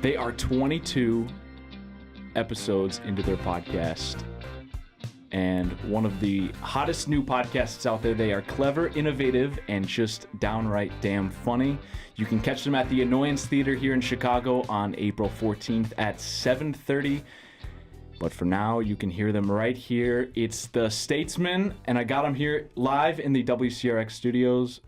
They are 22 episodes into their podcast, and one of the hottest new podcasts out there. They are clever, innovative, and just downright damn funny. You can catch them at the Annoyance Theater here in Chicago on April 14th at 7:30. But for now, you can hear them right here. It's the Statesmen, and I got them here live in the WCRX studios.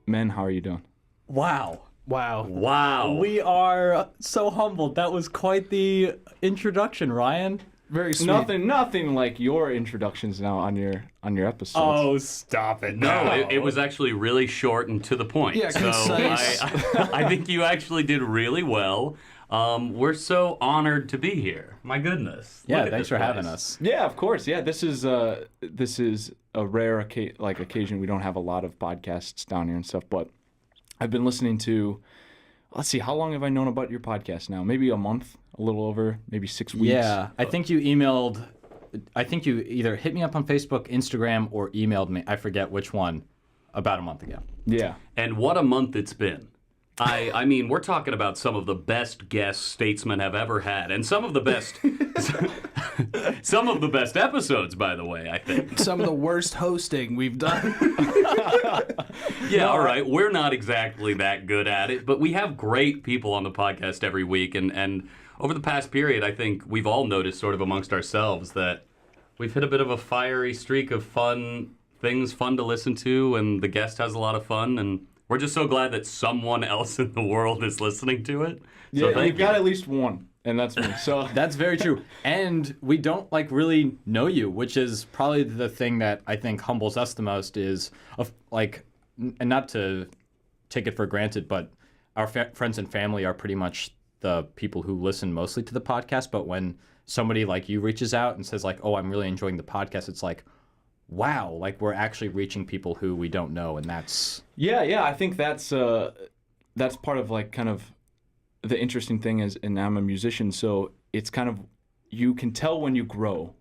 Men, how are you doing? Wow. Wow. We are so humbled. That was quite the introduction, Ryan. Very sweet. Nothing like your introductions now on your episodes. Oh, stop it. No, it was actually really short and to the point. Yeah, so concise. I think you actually did really well. We're so honored to be here. My goodness. Yeah, Look at thanks this for having place. us. Yeah, of course. Yeah, this is a rare occasion. We don't have a lot of podcasts down here and stuff, but I've been listening to. Let's see, how long have I known about your podcast now? Maybe a month, a little over, maybe 6 weeks. Yeah, I think you emailed. I think you either hit me up on Facebook, Instagram, or emailed me. I forget which one. About a month ago. Yeah. And what a month it's been. I mean, we're talking about some of the best guests Statesmen have ever had, and some of the best episodes, by the way, I think. Some of the worst hosting we've done. Yeah, all right. We're not exactly that good at it, but we have great people on the podcast every week, and over the past period, I think we've all noticed sort of amongst ourselves that we've hit a bit of a fiery streak of fun things, fun to listen to, and the guest has a lot of fun, and we're just so glad that someone else in the world is listening to it. So Yeah, you've got at least one, and that's me. So That's very true. And we don't really know you, which is probably the thing that I think humbles us the most is and not to take it for granted, but our friends and family are pretty much the people who listen mostly to the podcast. But when somebody like you reaches out and says oh, I'm really enjoying the podcast, it's like, wow, we're actually reaching people who we don't know, and that's... Yeah, I think that's part of kind of the interesting thing is, and I'm a musician, so it's kind of, you can tell when you grow,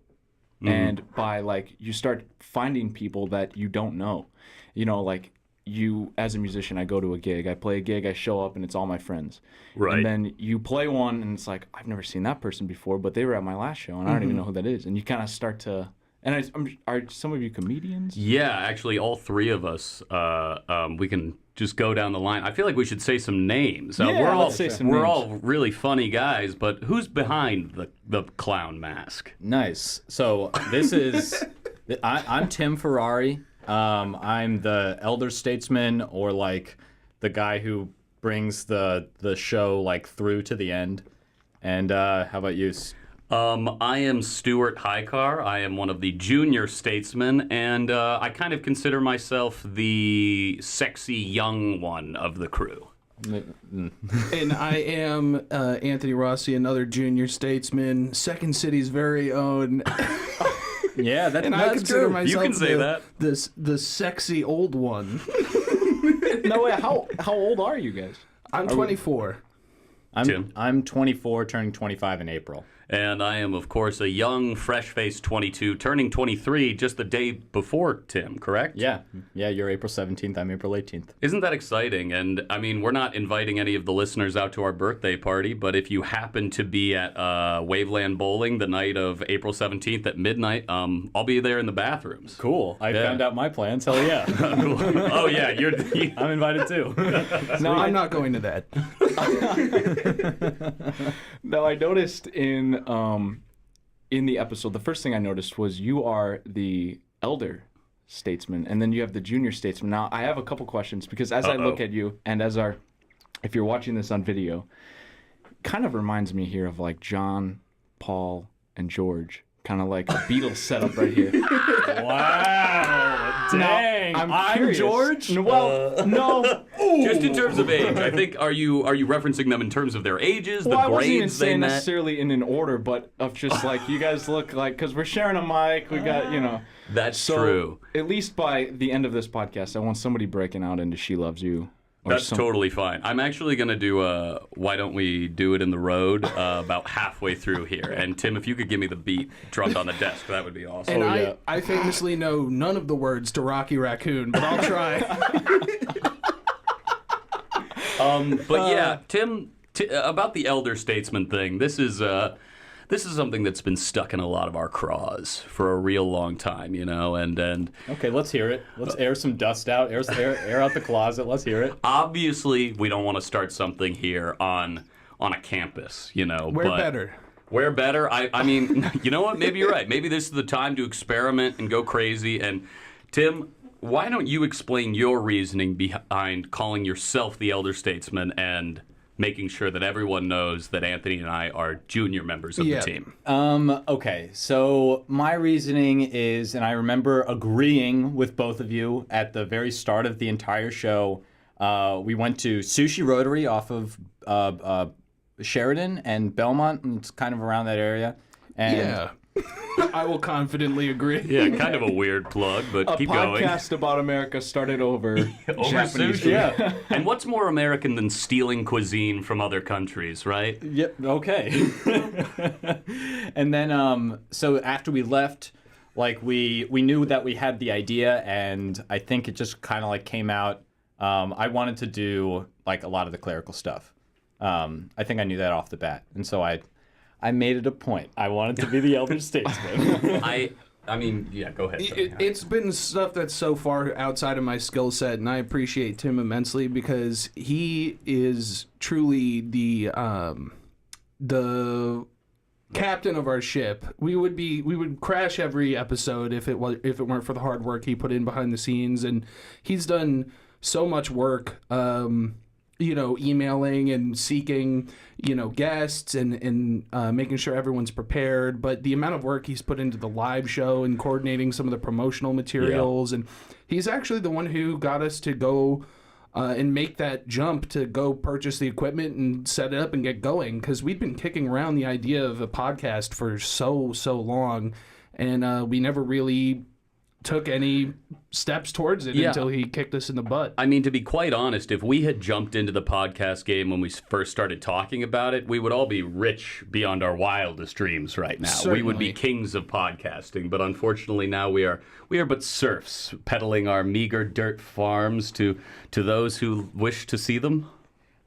and by you start finding people that you don't know. You, as a musician, I go to a gig, I play a gig, I show up, and it's all my friends. Right. And then you play one, and it's like, I've never seen that person before, but they were at my last show, and I don't even know who that is. And you kind of start to... And are some of you comedians? Yeah, actually, all three of us, we can just go down the line. I feel like we should say some names. Let's say some we're names. all really funny guys, but who's behind the clown mask? Nice. So this is... I'm Tim Ferrari. I'm the elder statesman, or the guy who brings the show through to the end. And how about you? I am Stuart Highcar. I am one of the junior statesmen, and I kind of consider myself the sexy young one of the crew. And I am Anthony Rossi, another junior statesman, Second City's very own. Yeah, And I consider myself You can say that. the sexy old one. No, wait, how old are you guys? I'm 24. Tim? I'm 24, turning 25 in April. And I am, of course, a young, fresh-faced 22, turning 23 just the day before Tim, correct? Yeah, you're April 17th, I'm April 18th. Isn't that exciting? And, I mean, we're not inviting any of the listeners out to our birthday party, but if you happen to be at Waveland Bowling the night of April 17th at midnight, I'll be there in the bathrooms. Cool. I Yeah. found out my plans. Hell yeah. Oh, yeah, I'm invited too. No, I'm not going to that. No, I noticed in the episode, the first thing I noticed was you are the elder statesman, and then you have the junior statesman. Now, I have a couple questions, because as I look at you, and if you're watching this on video, kind of reminds me here of John, Paul, and George. Kind of like a Beatles setup right here. Wow. Dang. I'm curious. George? Well, no. Just in terms of age, I think, are you referencing them in terms of their ages, Well, the I wasn't even grades they saying met? necessarily in an order, but of just you guys look because we're sharing a mic, we got, That's so true. At least by the end of this podcast, I want somebody breaking out into She Loves You. That's totally fine. I'm actually going to do Why Don't We Do It in the Road about halfway through here. And Tim, if you could give me the beat drunk on the desk, that would be awesome. And I famously know none of the words to Rocky Raccoon, but I'll try. But yeah, Tim About the elder statesman thing, this is something that's been stuck in a lot of our craws for a real long time, and Okay, let's hear it. Let's air some dust out. Air out the closet. Let's hear it. obviously we don't want to start something here on a campus, Where better? I mean, you know what? Maybe you're right. Maybe this is the time to experiment and go crazy. And Tim, why don't you explain your reasoning behind calling yourself the elder statesman and making sure that everyone knows that Anthony and I are junior members of the team? Okay, so my reasoning is, and I remember agreeing with both of you at the very start of the entire show. We went to Sushi Rotary off of Sheridan and Belmont, and it's kind of around that area. And Yeah. I will confidently agree. Yeah, kind of a weird plug, but keep going. A podcast about America started over Japanese sushi. food. Yeah. And what's more American than stealing cuisine from other countries, right? Yep. Okay. And then, so after we left, like we knew that we had the idea, and I think it just kind of like came out. I wanted to do like a lot of the clerical stuff. I think I knew that off the bat, and so I made it a point. I wanted to be the elder statesman. I mean, yeah, go ahead. Tony. It's been stuff that's so far outside of my skill set, and I appreciate Tim immensely because he is truly the captain of our ship. We would crash every episode if it weren't for the hard work he put in behind the scenes, and he's done so much work. Emailing and seeking, guests and making sure everyone's prepared. But the amount of work he's put into the live show and coordinating some of the promotional materials. And he's actually the one who got us to go and make that jump to go purchase the equipment and set it up and get going. Because we'd been kicking around the idea of a podcast for so long. And we never really took any steps towards it until he kicked us in the butt. I mean, to be quite honest, if we had jumped into the podcast game when we first started talking about it, we would all be rich beyond our wildest dreams right now. Certainly. We would be kings of podcasting, but unfortunately now we are but serfs, peddling our meager dirt farms to those who wish to see them.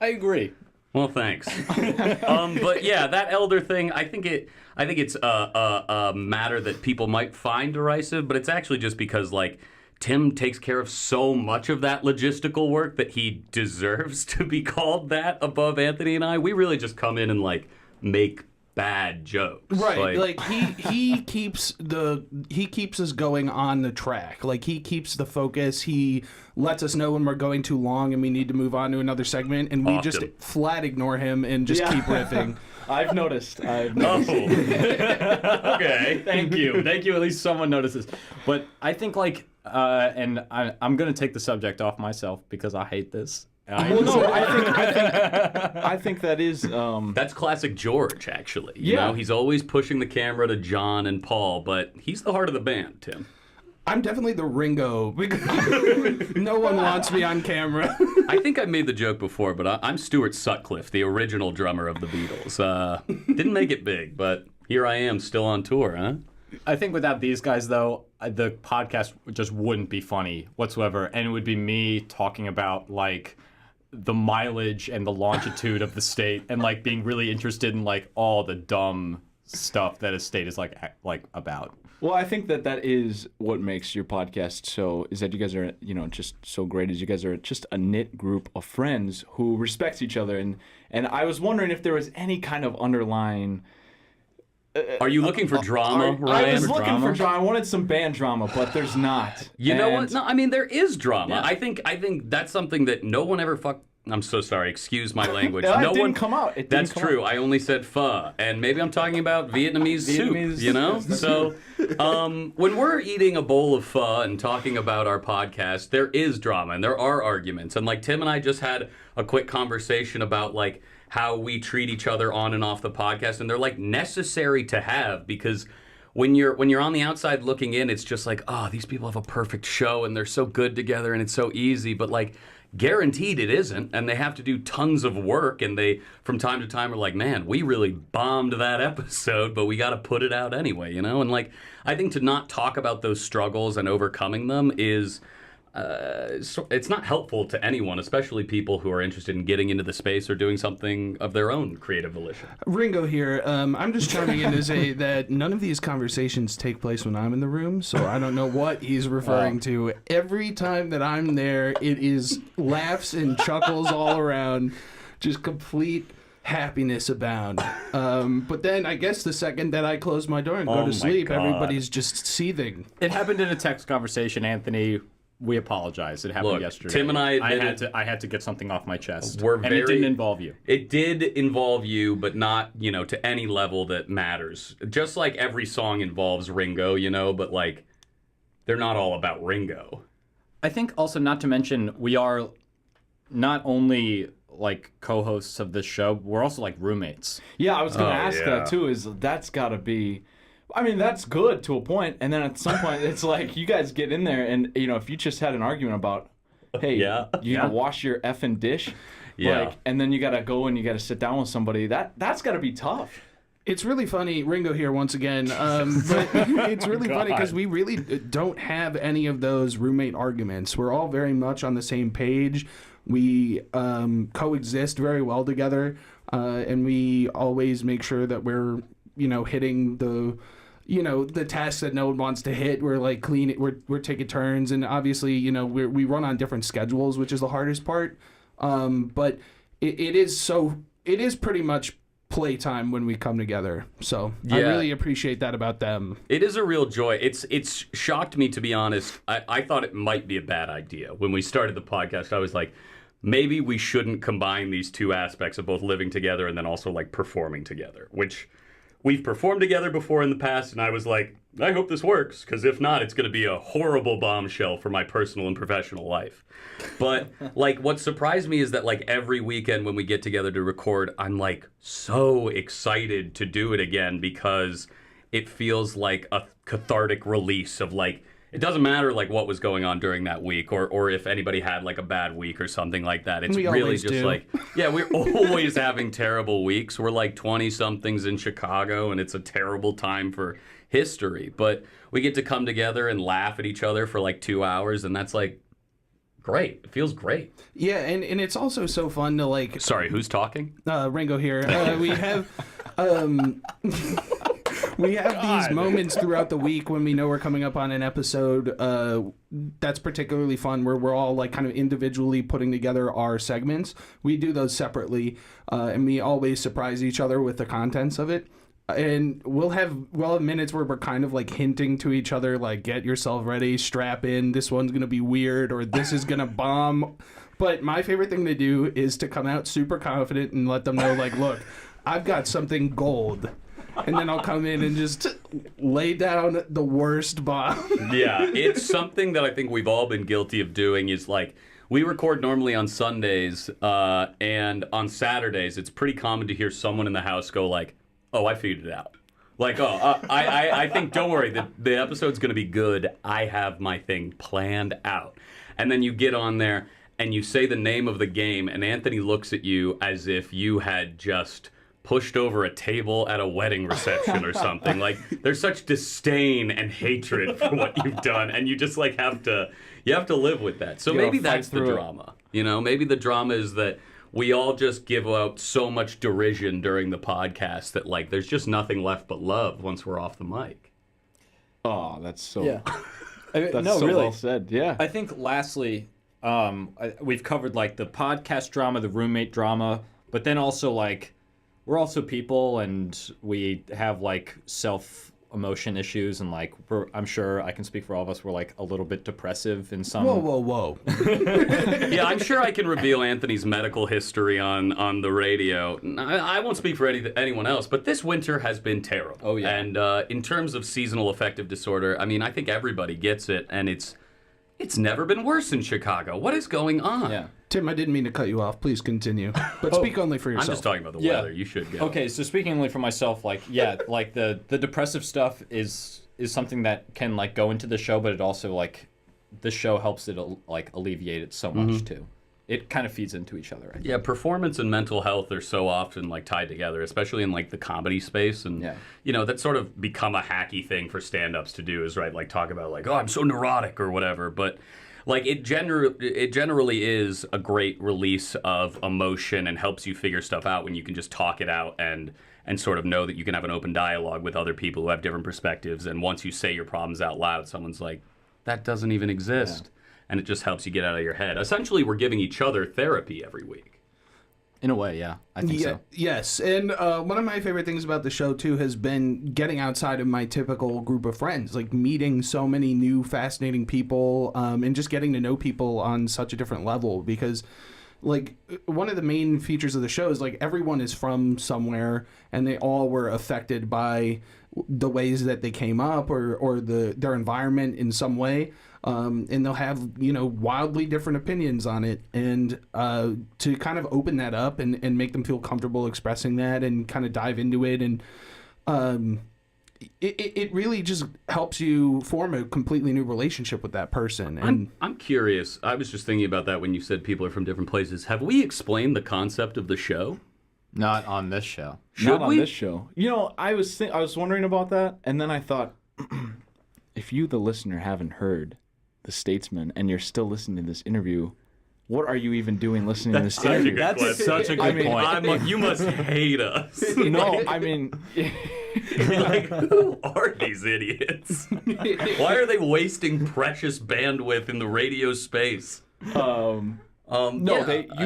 I agree. Well, thanks. But yeah, that elder thing, I think it's a matter that people might find derisive, but it's actually just because, like, Tim takes care of so much of that logistical work that he deserves to be called that above Anthony and I. We really just come in and, like, make bad jokes. Right. Like he keeps us going on the track. Like, he keeps the focus. He lets us know when we're going too long and we need to move on to another segment, and we just flat ignore him and just keep riffing. I've noticed. Oh. Okay. Thank you. At least someone notices. But I think and I'm going to take the subject off myself because I hate this. Well, no, I think that is. That's classic George, actually. You know, he's always pushing the camera to John and Paul, but he's the heart of the band, Tim. I'm definitely the Ringo because no one wants me on camera. I think I made the joke before, but I'm Stuart Sutcliffe, the original drummer of the Beatles. Didn't make it big, but here I am still on tour, huh? I think without these guys, though, the podcast just wouldn't be funny whatsoever, and it would be me talking about, like, the mileage and the longitude of the state and, like, being really interested in, like, all the dumb stuff that a state is, like about. Well, I think that is what makes your podcast is that you guys are, just so great, as you guys are just a knit group of friends who respects each other. And I was wondering if there was any kind of underlying... Are you looking for drama, Ryan? I was looking for drama. I wanted some band drama, but there's not. You know what? No, I mean, there is drama. Yeah. I think that's something that no one ever I'm so sorry. Excuse my language. No, it didn't come out. That's true. I only said pho, and maybe I'm talking about Vietnamese soup. So when we're eating a bowl of pho and talking about our podcast, there is drama and there are arguments. And like Tim and I just had a quick conversation about like how we treat each other on and off the podcast, and they're like necessary to have because when you're on the outside looking in, it's just like, oh, these people have a perfect show and they're so good together and it's so easy, but like guaranteed it isn't, and they have to do tons of work, and they from time to time are like, man, we really bombed that episode, but we got to put it out anyway, and like I think to not talk about those struggles and overcoming them is it's not helpful to anyone, especially people who are interested in getting into the space or doing something of their own creative volition. Ringo here. I'm just chiming in to say that none of these conversations take place when I'm in the room, so I don't know what he's referring to. Every time that I'm there, it is laughs and chuckles all around, just complete happiness abound. But then I guess the second that I close my door and go to sleep, everybody's just seething. It happened in a text conversation, Anthony. We apologize. It happened yesterday. Tim and I had to get something off my chest. And it didn't involve you. It did involve you, but not, to any level that matters. Just like every song involves Ringo, but like they're not all about Ringo. I think also not to mention we are not only like co-hosts of this show, we're also like roommates. Yeah, I was going to ask that too. That's got to be. I mean, that's good to a point, and then at some point, it's like you guys get in there, and if you just had an argument about, hey, you gotta wash your effing dish, and then you gotta go and you gotta sit down with somebody. That's gotta be tough. It's really funny, Ringo here once again. But it's really funny because we really don't have any of those roommate arguments. We're all very much on the same page. We coexist very well together, and we always make sure that we're hitting the tasks that no one wants to hit. We're like we're taking turns, and obviously we run on different schedules, which is the hardest part. But it is pretty much playtime when we come together. So I really appreciate that about them. It is a real joy. It's shocked me, to be honest. I thought it might be a bad idea when we started the podcast. I was like, maybe we shouldn't combine these two aspects of both living together and then also like performing together, which we've performed together before in the past, and I was like, I hope this works, because if not, it's going to be a horrible bombshell for my personal and professional life. But, like, what surprised me is that, like, every weekend when we get together to record, I'm, like, so excited to do it again, because it feels like a cathartic release of, like, it doesn't matter, like, what was going on during that week or if anybody had, like, a bad week or something like that. It's really just do. like, we're always having terrible weeks. We're, like, 20-somethings in Chicago, and it's a terrible time for history. But we get to come together and laugh at each other for, like, 2 hours, and that's, like, great. It feels great. Yeah, and it's also so fun to, like... Sorry, who's talking? Ringo here. We have... We have these moments throughout the week when we know we're coming up on an episode that's particularly fun, where we're all like kind of individually putting together our segments. We do those separately, and we always surprise each other with the contents of it. And we'll have minutes where we're kind of like hinting to each other, like, get yourself ready, strap in, this one's going to be weird, or this is going to bomb. But my favorite thing to do is to come out super confident and let them know, like, look, I've got something gold. And then I'll come in and just lay down the worst bomb. Yeah, it's something that I think we've all been guilty of doing is, like, we record normally on Sundays, and on Saturdays, it's pretty common to hear someone in the house go, like, oh, I figured it out. Like, I think, don't worry, the episode's going to be good. I have my thing planned out. And then you get on there, and you say the name of the game, and Anthony looks at you as if you had just... pushed over a table at a wedding reception or something. Like, there's such disdain and hatred for what you've done, and you just like have to live with that. So maybe that's the drama. Maybe the drama is that we all just give out so much derision during the podcast that like there's just nothing left but love once we're off the mic. Oh, that's so that's so really well said. Yeah. I think lastly, we've covered like the podcast drama, the roommate drama, but then also like we're also people, and we have like self-emotion issues, and like I'm sure I can speak for all of us. We're like a little bit depressive in some. Whoa! Yeah, I'm sure I can reveal Anthony's medical history on the radio. I won't speak for anyone else, but this winter has been terrible. Oh yeah. And in terms of seasonal affective disorder, I mean, I think everybody gets it, and it's never been worse in Chicago. What is going on? Yeah. Tim, I didn't mean to cut you off. Please continue. But speak only for yourself. I'm just talking about the weather. You should go. Okay, so speaking only for myself, like, yeah, like the depressive stuff is something that can like go into the show, but it also like the show helps it like alleviate it so much too. It kind of feeds into each other. I think. Yeah, performance and mental health are so often like tied together, especially in like the comedy space, and that's sort of become a hacky thing for stand-ups to do is like talk about like, oh, I'm so neurotic or whatever, but Like it generally is a great release of emotion and helps you figure stuff out when you can just talk it out and sort of know that you can have an open dialogue with other people who have different perspectives. And once you say your problems out loud, someone's like, that doesn't even exist. Yeah. And it just helps you get out of your head. Essentially, we're giving each other therapy every week. In a way, yeah. I think so. Yes. And one of my favorite things about the show, too, has been getting outside of my typical group of friends, like meeting so many new fascinating people and just getting to know people on such a different level. Because, like, one of the main features of the show is, like, everyone is from somewhere and they all were affected by the ways that they came up or their environment in some way. And they'll have, wildly different opinions on it. And to kind of open that up and make them feel comfortable expressing that and kind of dive into it. And it really just helps you form a completely new relationship with that person. And I'm curious. I was just thinking about that when you said people are from different places. Have we explained the concept of the show? Not on this show. Not on this show. I was wondering about that, and then I thought, if you, the listener, haven't heard the Statesmen, and you're still listening to this interview, what are you even doing listening to this interview? That's such a good point. You must hate us. No, I mean... You're like, who are these idiots? Why are they wasting precious bandwidth in the radio space? You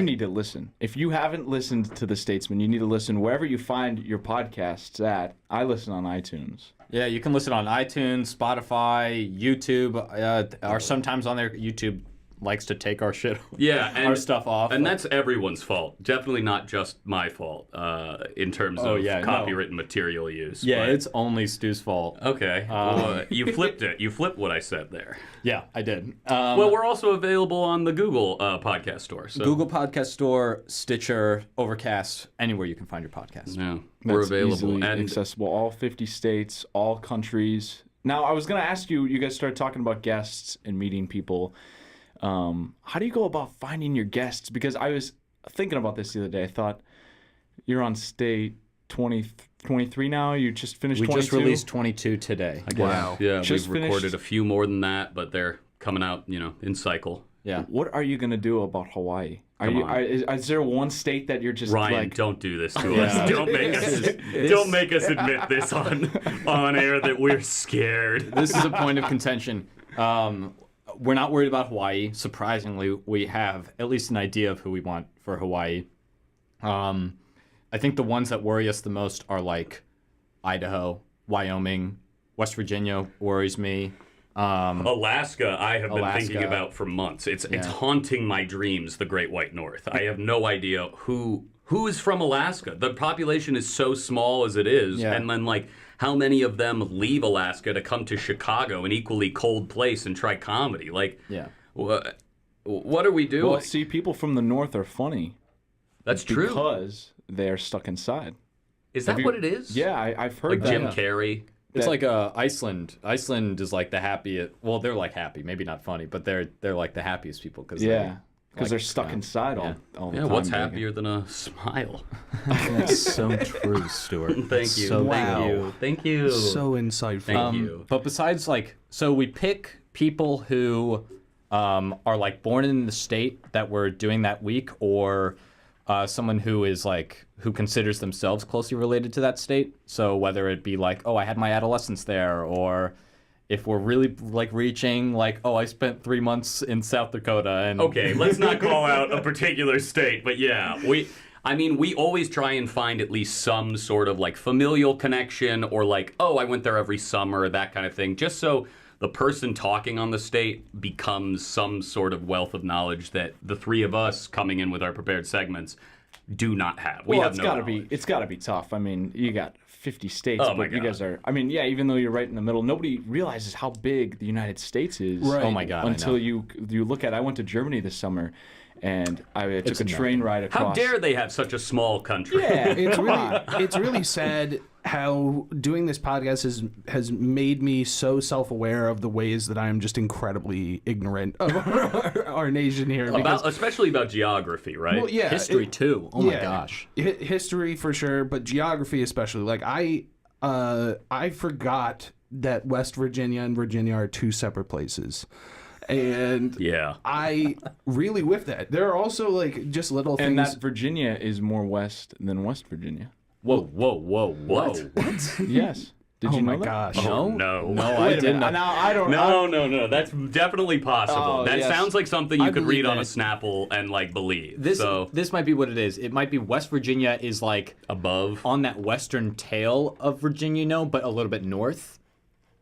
need to listen. If you haven't listened to The Statesman, you need to listen wherever you find your podcasts at. I listen on iTunes. Yeah, you can listen on iTunes, Spotify, YouTube, or sometimes on there. YouTube likes to take our shit, our stuff off. And that's everyone's fault. Definitely not just my fault in terms of copywritten material use. Yeah, it's only Stu's fault. Okay. Well, you flipped it. You flipped what I said there. Yeah, I did. Well, we're also available on the Google Podcast Store. So. Google Podcast Store, Stitcher, Overcast, anywhere you can find your podcast. Yeah, we're available. Easily accessible. All 50 states, all countries. Now, I was going to ask you, you guys started talking about guests and meeting people. How do you go about finding your guests? Because I was thinking about this the other day. I thought, you're on state 23 now? You just finished 22? We just released 22 today. Wow. Yeah, we've recorded a few more than that, but they're coming out, in cycle. Yeah. What are you going to do about Hawaii? Is there one state that you're just Ryan, don't do this to us. Don't make us admit this on air that we're scared. This is a point of contention. We're not worried about Hawaii. Surprisingly, we have at least an idea of who we want for Hawaii. I think the ones that worry us the most are like Idaho, Wyoming, West Virginia worries me. Alaska, I have been thinking about for months. It's haunting my dreams, the Great White North. I have no idea who is from Alaska. The population is so small as it is, and then how many of them leave Alaska to come to Chicago, an equally cold place, and try comedy? What are we doing? Well, see, people from the north are funny. That's true. Because they're stuck inside. Is that what it is? Yeah, I've heard that. Jim Carrey. It's like Iceland. Iceland is like the happiest. Well, they're like happy, maybe not funny, but they're like the happiest people because they're stuck inside all the time. What's happier than a smile? That's so true, Stuart. Thank you. Thank you. So insightful. Thank you. But besides, so we pick people who are born in the state that we're doing that week, or someone who is who considers themselves closely related to that state. So whether it be I had my adolescence there, or if we're really reaching I spent 3 months in South Dakota and okay, let's not call out a particular state, but yeah, we always try and find at least some sort of familial connection, or I went there every summer, that kind of thing, just so the person talking on the state becomes some sort of wealth of knowledge that the three of us coming in with our prepared segments do not have. It's got to be tough. I mean, you got 50 states, but you guys are, even though you're right in the middle, nobody realizes how big the United States is. Right. Oh my God. Until you look at, I went to Germany this summer, and I took a train ride across. How dare they have such a small country? Yeah, it's really sad how doing this podcast has made me so self-aware of the ways that I am just incredibly ignorant of our nation here. Especially about geography, right? Well, yeah. History, too. Oh, my gosh. History, for sure, but geography especially. I forgot that West Virginia and Virginia are two separate places. And Yeah. I really whiff that. There are also like just little And things. that Virginia is more west than West Virginia. Whoa. What? Yes. Did Oh you know my that? gosh. Oh, no. No, I didn't. Now I don't. No. That's definitely possible. Oh, that yes. sounds like something you I could believe read on a that. Snapple and like believe. This might be what it is. It might be West Virginia is like Above. on that western tail of Virginia, but a little bit north.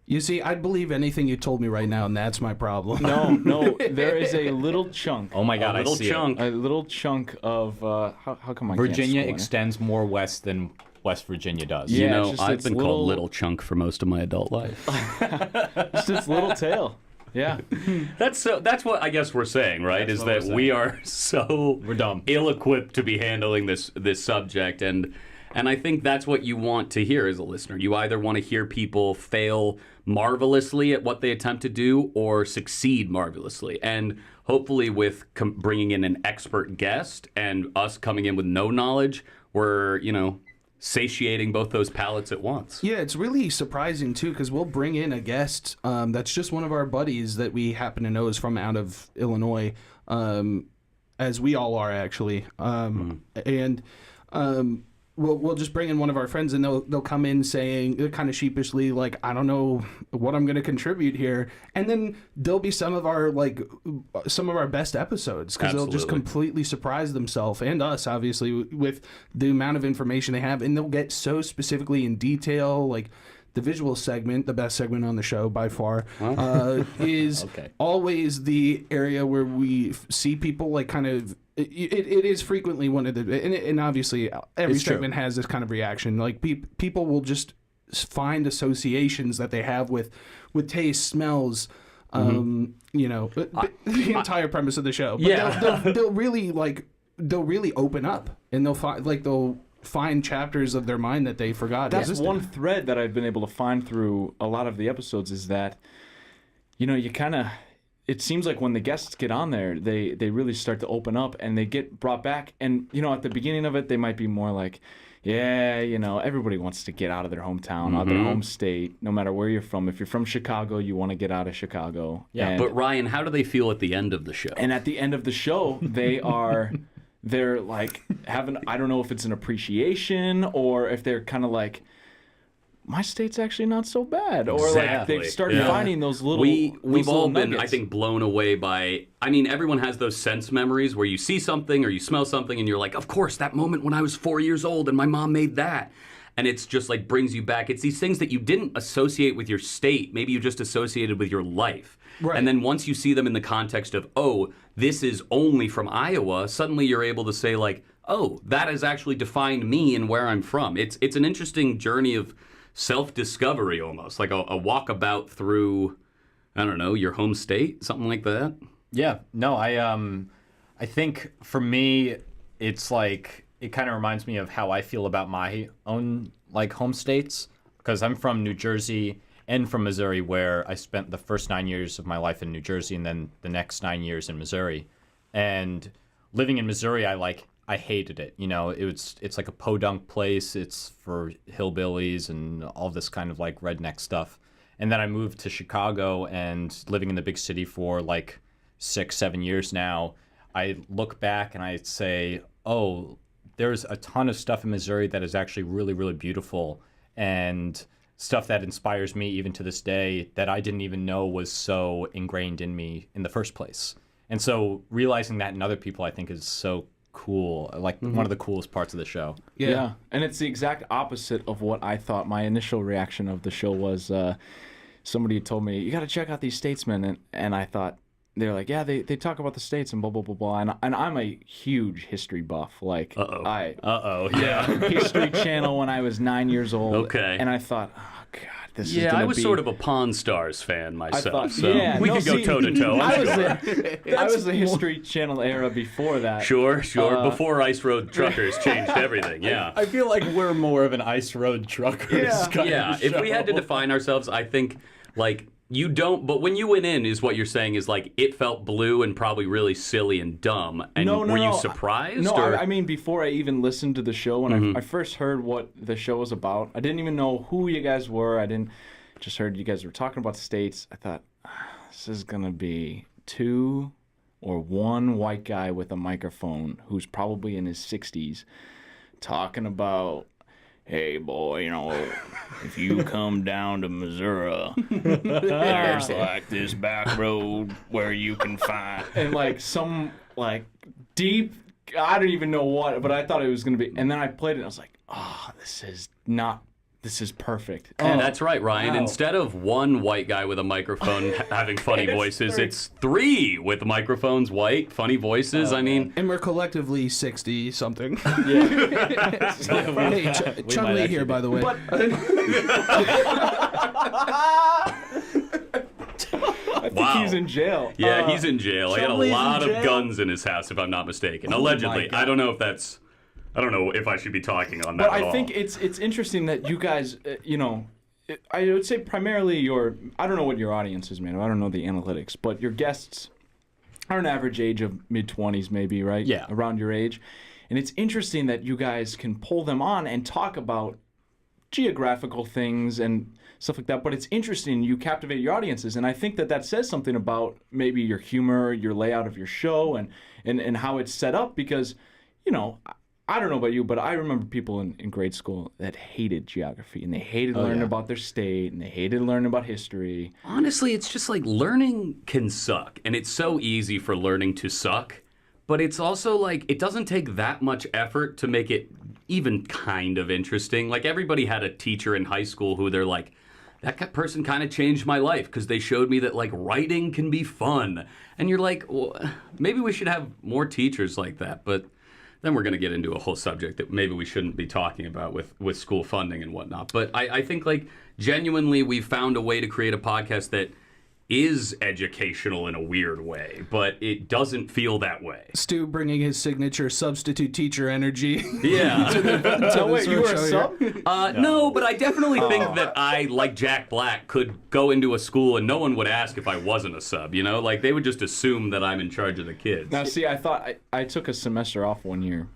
You see, I'd believe anything you told me right now, and that's my problem. No. There is a little chunk. Oh my God, a little I see chunk. A little chunk of how come I Virginia can't extends more west than West Virginia does. Yeah. You know, it's just I've its been little- called Little Chunk for most of my adult life. It's its little tail. Yeah. That's what I guess we're saying, right? That's Is what that we're we are so We're dumb. ill-equipped to be handling this subject, and I think that's what you want to hear as a listener. You either want to hear people fail marvelously at what they attempt to do, or succeed marvelously, and hopefully with bringing in an expert guest and us coming in with no knowledge, we're satiating both those palates at once. Yeah, it's really surprising too, because we'll bring in a guest that's just one of our buddies that we happen to know is from out of Illinois, as we all are actually, and we'll just bring in one of our friends, and they'll come in saying kind of sheepishly like, I don't know what I'm going to contribute here, and then there'll be some of our best episodes, because they'll just Absolutely. completely surprise themselves and us, obviously, with the amount of information they have, and they'll get so specifically in detail. Like the visual segment, the best segment on the show by far, is Okay. always the area where we see people like kind of. It is frequently one of the, and obviously every It's true. segment has this kind of reaction. Like people will just find associations that they have with taste, smells, the entire premise of the show. But Yeah. they'll really open up, and they'll find chapters of their mind that they forgot That's existed. one thread that I've been able to find through a lot of the episodes is that, you kind of, it seems like when the guests get on there, they really start to open up and they get brought back. And, at the beginning of it, they might be more like, yeah, everybody wants to get out of their hometown, out of their home state, no matter where you're from. If you're from Chicago, you want to get out of Chicago. Yeah, And- But Ryan, how do they feel at the end of the show? and at the end of the show, they're like having, I don't know if it's an appreciation or if they're kind of like, my state's actually not so bad. Or like Exactly. they've started Yeah. finding those little We've those all little been, nuggets. I think, blown away by. I mean, everyone has those sense memories where you see something or you smell something and you're like, of course, that moment when I was 4 years old and my mom made that. And it's just like brings you back. It's these things that you didn't associate with your state. Maybe you just associated with your life. Right. And then once you see them in the context of, oh, this is only from Iowa, suddenly you're able to say like, oh, that has actually defined me and where I'm from. It's an interesting journey of self-discovery almost, like a walkabout through, I don't know, your home state, something like that. Yeah, no, I think for me, it's like it kind of reminds me of how I feel about my own like home states, because I'm from New Jersey and from Missouri, where I spent the first 9 years of my life in New Jersey and then the next 9 years in Missouri. And living in Missouri, I hated it. It's like a podunk place. It's for hillbillies and all this kind of like redneck stuff. And then I moved to Chicago, and living in the big city for like 6-7 years now, I look back and I say, oh, there's a ton of stuff in Missouri that is actually really, really beautiful, and stuff that inspires me even to this day that I didn't even know was so ingrained in me in the first place. And so realizing that in other people, I think, is so cool. Like one of the coolest parts of the show. Yeah. And it's the exact opposite of what I thought. My initial reaction of the show was somebody told me, you got to check out these Statesmen. And I thought, they're like, yeah, they talk about the states and blah, blah, blah, blah. And I'm a huge history buff. Like, Yeah. History Channel when I was 9 years old. Okay. And I thought, oh, God, this is Yeah, going I to was be... sort of a Pawn Stars fan myself, thought- so yeah, we no, could go see, toe-to-toe. I was the History Channel era before that. Sure. Before Ice Road Truckers changed everything, yeah. I feel like we're more of an ice road truckers kind Yeah, of if we had to show. define ourselves, I think, like, you don't, but when you went in, is what you're saying is, like, it felt blue and probably really silly and dumb. And were you surprised? No, or? I mean, before I even listened to the show, when I first heard what the show was about, I didn't even know who you guys were. Just heard you guys were talking about states. I thought, this is going to be two or one white guy with a microphone who's probably in his 60s talking about, hey, boy, you know, if you come down to Missouri, there's like this back road where you can find... And like some like deep, I don't even know what, but I thought it was going to be... And then I played it and I was like, oh, this is perfect. And that's right, Ryan. Wow. Instead of one white guy with a microphone having funny voices, it's three with microphones, funny voices. I mean, And we're collectively 60-something. Yeah. Hey, Chun Li here, by the way. I think he's in jail. Yeah, he's in jail. He had a Chun-Li's lot in of jail? guns in his house, if I'm not mistaken. Allegedly. God. I don't know if I should be talking on that But at I all. think it's interesting that you guys, I would say primarily I don't know what your audience is, man. I don't know the analytics, but your guests are an average age of mid-20s maybe, right? Yeah. Around your age. And it's interesting that you guys can pull them on and talk about geographical things and stuff like that. But it's interesting, you captivate your audiences. And I think that says something about maybe your humor, your layout of your show, and how it's set up because, I don't know about you, but I remember people in grade school that hated geography, and they hated learning about their state, and they hated learning about history. Honestly, it's just like learning can suck, and it's so easy for learning to suck, but it's also like it doesn't take that much effort to make it even kind of interesting. Like everybody had a teacher in high school who they're like, that person kind of changed my life because they showed me that like writing can be fun. And you're like, well, maybe we should have more teachers like that, but then we're going to get into a whole subject that maybe we shouldn't be talking about with school funding and whatnot. But I think, like, genuinely we've found a way to create a podcast that is educational in a weird way, but it doesn't feel that way. Stu bringing his signature substitute teacher energy. Yeah. So wait, you were a sub? No, but I definitely think that I, like Jack Black, could go into a school and no one would ask if I wasn't a sub, Like, they would just assume that I'm in charge of the kids. Now, see, I thought I took a semester off one year,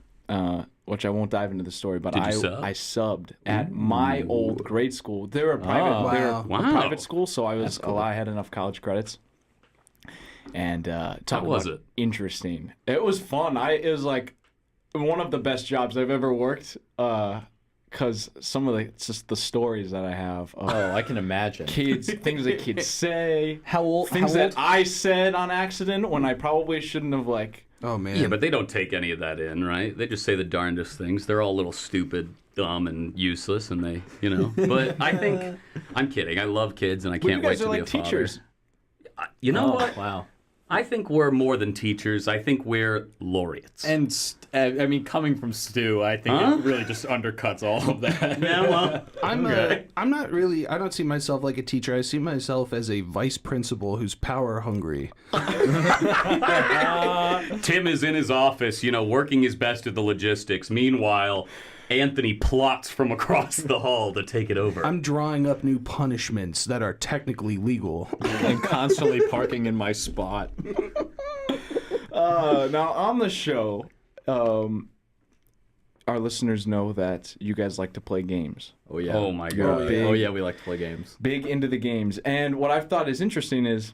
which I won't dive into the story, but Did you sub? I subbed at my old grade school. They were a private, Wow. Wow. private school, so I had enough college credits. And talk was about it? interesting. It was fun. It was like one of the best jobs I've ever worked. Because some of the stories that I have. Oh, I can imagine. Things that kids say. How old? Things that I said on accident when I probably shouldn't have, like. Oh, man. Yeah, but they don't take any of that in, right? They just say the darndest things. They're all a little stupid, dumb, and useless, and they, But I think, I'm kidding. I love kids, and I can't wait to be a teachers. father. You know what? Wow. I think we're more than teachers. I think we're laureates. And coming from Stu, I think it really just undercuts all of that. Yeah, well, I'm not really. I don't see myself like a teacher. I see myself as a vice principal who's power hungry. Tim is in his office, working his best at the logistics. Meanwhile, Anthony plots from across the hall to take it over. I'm drawing up new punishments that are technically legal. And constantly parking in my spot. Now on the show, our listeners know that you guys like to play games. Oh yeah. Oh my God. Oh yeah, we like to play games. Big into the games, and what I've thought is interesting is,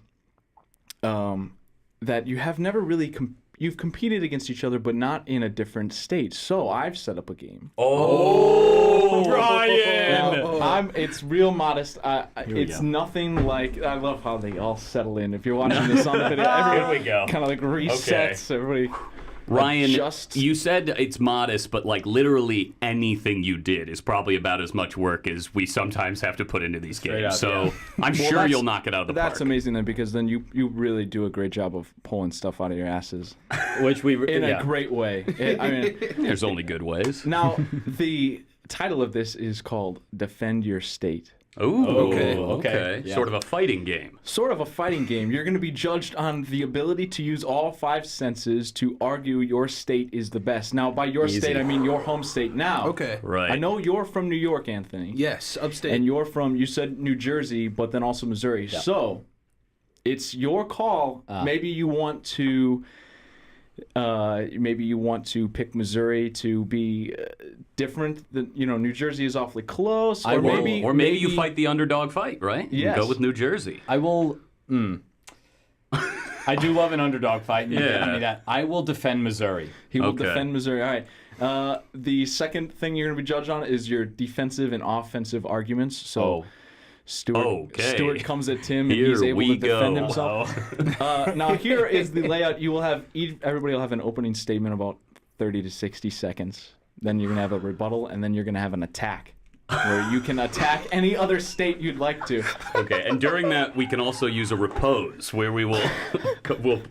that you have never really you've competed against each other, but not in a different state. So I've set up a game. Oh, Ryan! It's real modest. It's go. nothing like. I love how they all settle in. If you're watching this on the video, everybody we go. kind of like resets. Everybody. Ryan, Just- you said it's modest, but like literally anything you did is probably about as much work as we sometimes have to put into these games. up, so yeah. I'm sure that's- you'll knock it out of the park. That's amazing then, because then you really do a great job of pulling stuff out of your asses Which we in a great way. There's only good ways. Now the title of this is called "Defend Your State." Ooh, okay. Yeah. Sort of a fighting game. Sort of a fighting game. You're going to be judged on the ability to use all five senses to argue your state is the best. Now, by your state, I mean your home state. Now, Okay. Right. I know you're from New York, Anthony. Yes, upstate. And you're from, you said New Jersey, but then also Missouri. Yeah. So, it's your call. Maybe you want to pick Missouri to be different than, New Jersey is awfully close. Or maybe you fight the underdog fight, right? Yes. And go with New Jersey. I will. I do love an underdog fight. And Yeah. give me that. I will defend Missouri. He will Okay. defend Missouri. All right. The second thing you're going to be judged on is your defensive and offensive arguments. So Stuart, Okay. Stuart comes at Tim and Here he's able we to defend go. himself. Now here is the layout. You will have everybody will have an opening statement about 30 to 60 seconds. Then you're going to have a rebuttal, and then you're going to have an attack, where you can attack any other state you'd like to. Okay, and during that, we can also use a repose, where we will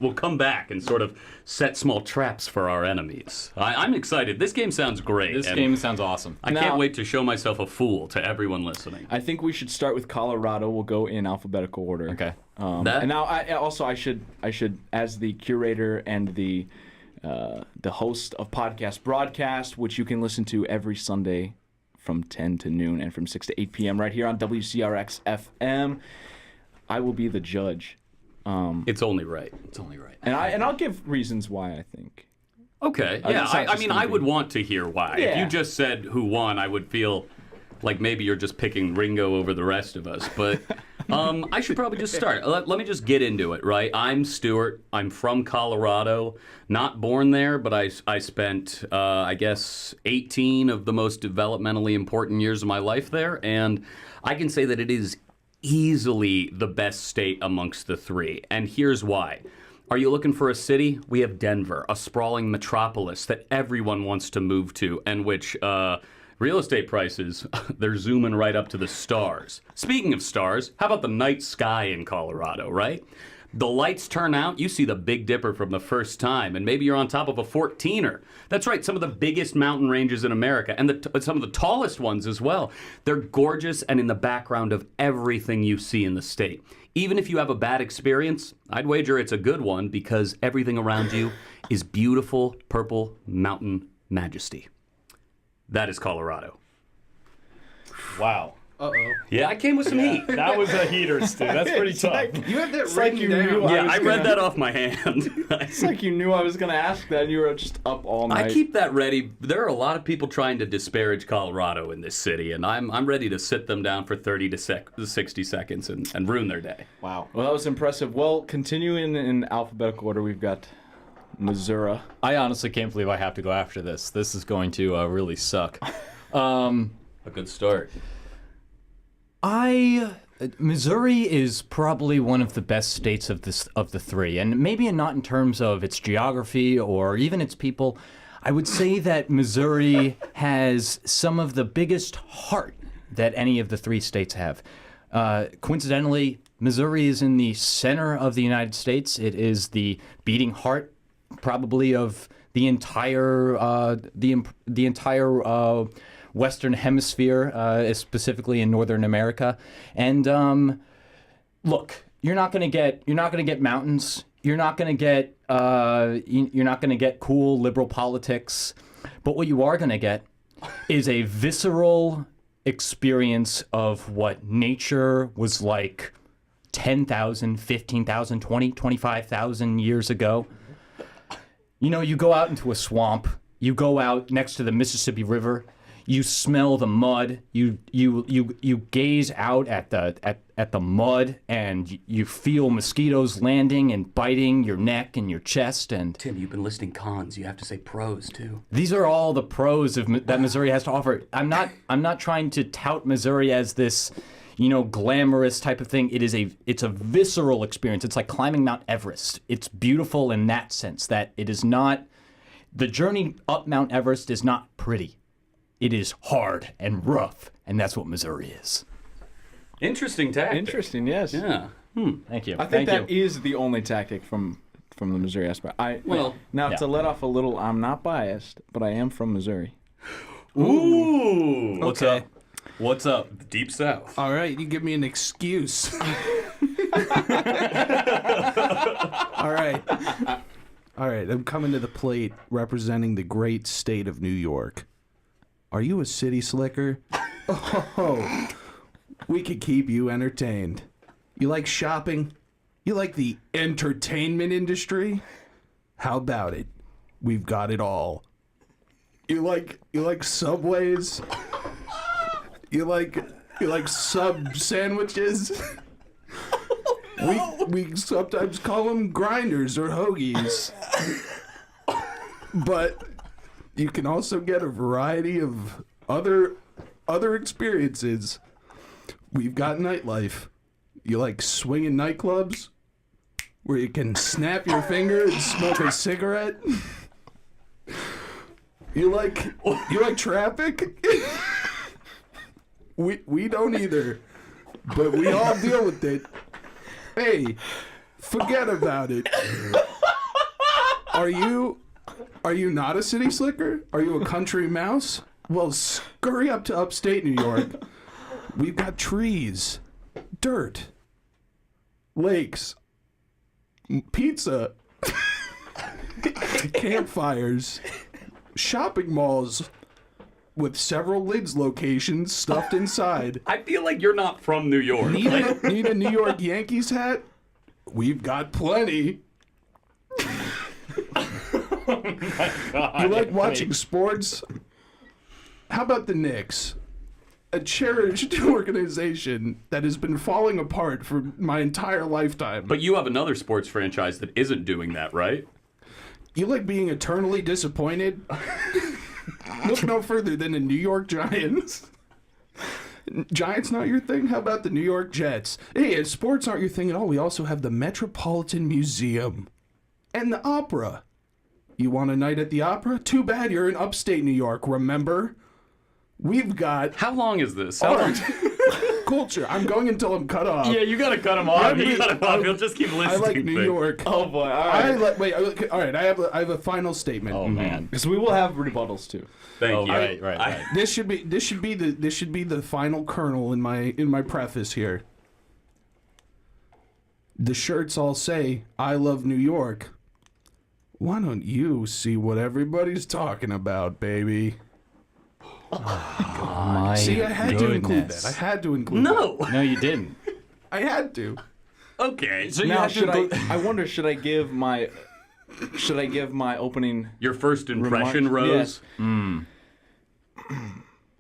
we'll come back and sort of set small traps for our enemies. I'm excited. This game sounds great. This and game sounds awesome. I Now- can't wait to show myself a fool to everyone listening. I think we should start with Colorado. We'll go in alphabetical order. Okay. That- And now, I should, as the curator and the host of Podcast Broadcast, which you can listen to every Sunday from 10 to noon and from 6 to 8 p.m. right here on WCRXFM, I will be the judge. It's only right. It's only right. And I'll give reasons why I think. Okay, it's yeah. not I just mean, gonna I be- would want to hear why. If Yeah. you just said who won, I would feel like maybe you're just picking Ringo over the rest of us. But I should probably just start. Let me just get into it, right? I'm Stuart. I'm from Colorado. Not born there, but I spent, I guess, 18 of the most developmentally important years of my life there. And I can say that it is easily the best state amongst the three. And here's why. Are you looking for a city? We have Denver, a sprawling metropolis that everyone wants to move to, and which real estate prices, they're zooming right up to the stars. Speaking of stars, how about the night sky in Colorado, right? The lights turn out, you see the Big Dipper from the first time, and maybe you're on top of a 14er. That's right, some of the biggest mountain ranges in America, and some of the tallest ones as well. They're gorgeous and in the background of everything you see in the state. Even if you have a bad experience, I'd wager it's a good one because everything around you is beautiful purple mountain majesty. That is Colorado. Wow. Uh-oh. Yeah, I came with some heat. That was a heater, Stu. That's pretty tough. You had that It's like written you down. knew Yeah, was I gonna- read that off my hand. It's like you knew I was going to ask that, and you were just up all night. I keep that ready. There are a lot of people trying to disparage Colorado in this city, and I'm ready to sit them down for 30 to 60 seconds and ruin their day. Wow. Well, that was impressive. Well, continuing in alphabetical order, we've got Missouri. I honestly can't believe I have to go after this. This is going to really suck. A good start. Missouri is probably one of the best states of the three, and maybe not in terms of its geography or even its people. I would say that Missouri has some of the biggest heart that any of the three states have. Coincidentally, Missouri is in the center of the United States. It is the beating heart, probably, of the entire Western Hemisphere, specifically in Northern America. And look, you're not gonna get mountains. You're not gonna get cool liberal politics. But what you are gonna get is a visceral experience of what nature was like 10,000, 15,000, 20, 25,000 years ago. You know, you go out into a swamp. You go out next to the Mississippi River. You smell the mud. You gaze out at the mud, and you feel mosquitoes landing and biting your neck and your chest. And Tim, you've been listing cons. You have to say pros too. these are all the pros that Missouri has to offer. I'm not trying to tout Missouri as this, glamorous type of thing. It's a visceral experience. It's like climbing Mount Everest. It's beautiful in that sense that it is not. The journey up Mount Everest is not pretty. It is hard and rough, and that's what Missouri is. Interesting tactic. Interesting, yes. Yeah. Thank you. I think Thank that you. is the only tactic from the Missouri aspect. Well, now yeah. to let off a little, I'm not biased, but I am from Missouri. Ooh. What's Okay. up? What's up? Deep South. All right, you give me an excuse. All right, I'm coming to the plate representing the great state of New York. Are you a city slicker? Oh, we could keep you entertained. You like shopping? You like the entertainment industry? How about it? We've got it all. You like Subways? You like sub sandwiches? We sometimes call them grinders or hoagies. But you can also get a variety of other experiences. We've got nightlife. You like swinging nightclubs where you can snap your finger and smoke a cigarette? You like traffic? We don't either. But we all deal with it. Hey, forget about it. Are you not a city slicker? Are you a country mouse? Well, scurry up to upstate New York. We've got trees, dirt, lakes, pizza, campfires, shopping malls with several Lids locations stuffed inside. I feel like you're not from New York. Need a New York Yankees hat? We've got plenty. You like watching sports? How about the Knicks? A cherished organization that has been falling apart for my entire lifetime. But you have another sports franchise that isn't doing that, right? You like being eternally disappointed? Look no further than the New York Giants. Giants not your thing? How about the New York Jets? Hey, if sports aren't your thing at all, we also have the Metropolitan Museum and the Opera. You want a night at the Opera? Too bad you're in upstate New York, remember? We've got How long is this? How long? art, culture. I'm going until I'm cut off. Yeah, you gotta cut him off. You cut him off. He'll just keep listening. I like New York. Oh boy! All right. All right. I have a final statement. Oh man. Because we will have rebuttals too. Thank you. Right. This should be the final kernel in my preface here. The shirts all say "I love New York." Why don't you see what everybody's talking about, baby? My See, I had to include that. I had to include No. No, you didn't. that. I had to. Okay. So Now, I wonder, should I give my opening? your first impression, remark? Rose? Yes. I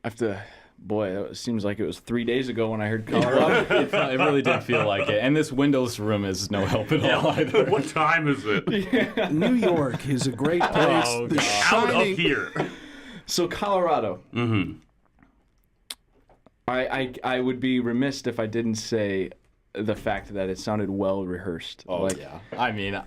have to. Boy, it seems like it was 3 days ago when I heard Colorado. It really did feel like it. And this windowless room is no help at all either. What time is it? New York is a great place. Oh, The God. Out of shining. here. So Colorado. Mm-hmm. I would be remiss if I didn't say the fact that it sounded well rehearsed. Oh, yeah. I mean,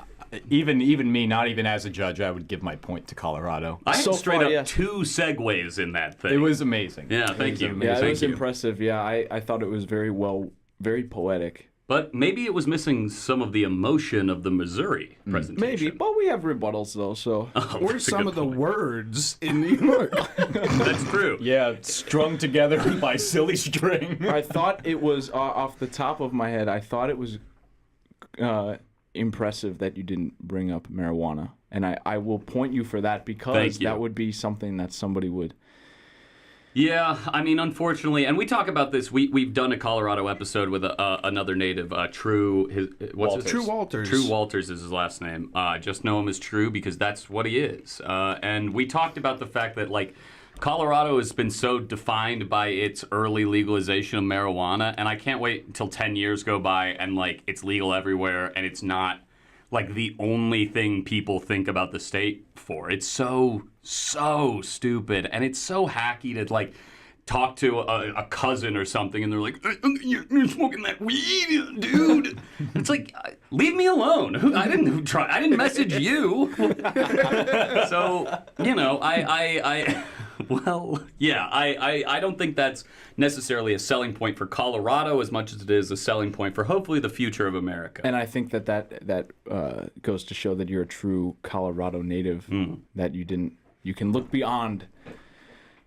even me, not even as a judge, I would give my point to Colorado. I had So straight far, up yes. 2 segues in that thing. It was amazing. Yeah, thank you. Yeah, it Thank was you. impressive. Yeah, I thought it was very poetic. But maybe it was missing some of the emotion of the Missouri presentation. Maybe, but we have rebuttals though, so. Or That's a some good of the point. words in New York. That's true. Yeah, strung together by silly string. I thought it was, off the top of my head, I thought it was impressive that you didn't bring up marijuana. And I will point you for that because Thank you. that would be something that somebody would. Yeah, I mean, unfortunately, and we talk about this. We've done a Colorado episode with another native, True. True Walters. True Walters is his last name. I just know him as True because that's what he is. And we talked about the fact that Colorado has been so defined by its early legalization of marijuana, and I can't wait until 10 years go by and it's legal everywhere, and it's not the only thing people think about the state for. It's so stupid, and it's so hacky to talk to a cousin or something, and they're like, "You're smoking that weed, dude." It's leave me alone. I didn't message you. So I don't think that's necessarily a selling point for Colorado as much as it is a selling point for hopefully the future of America. And I think that goes to show that you're a true Colorado native, that you can look beyond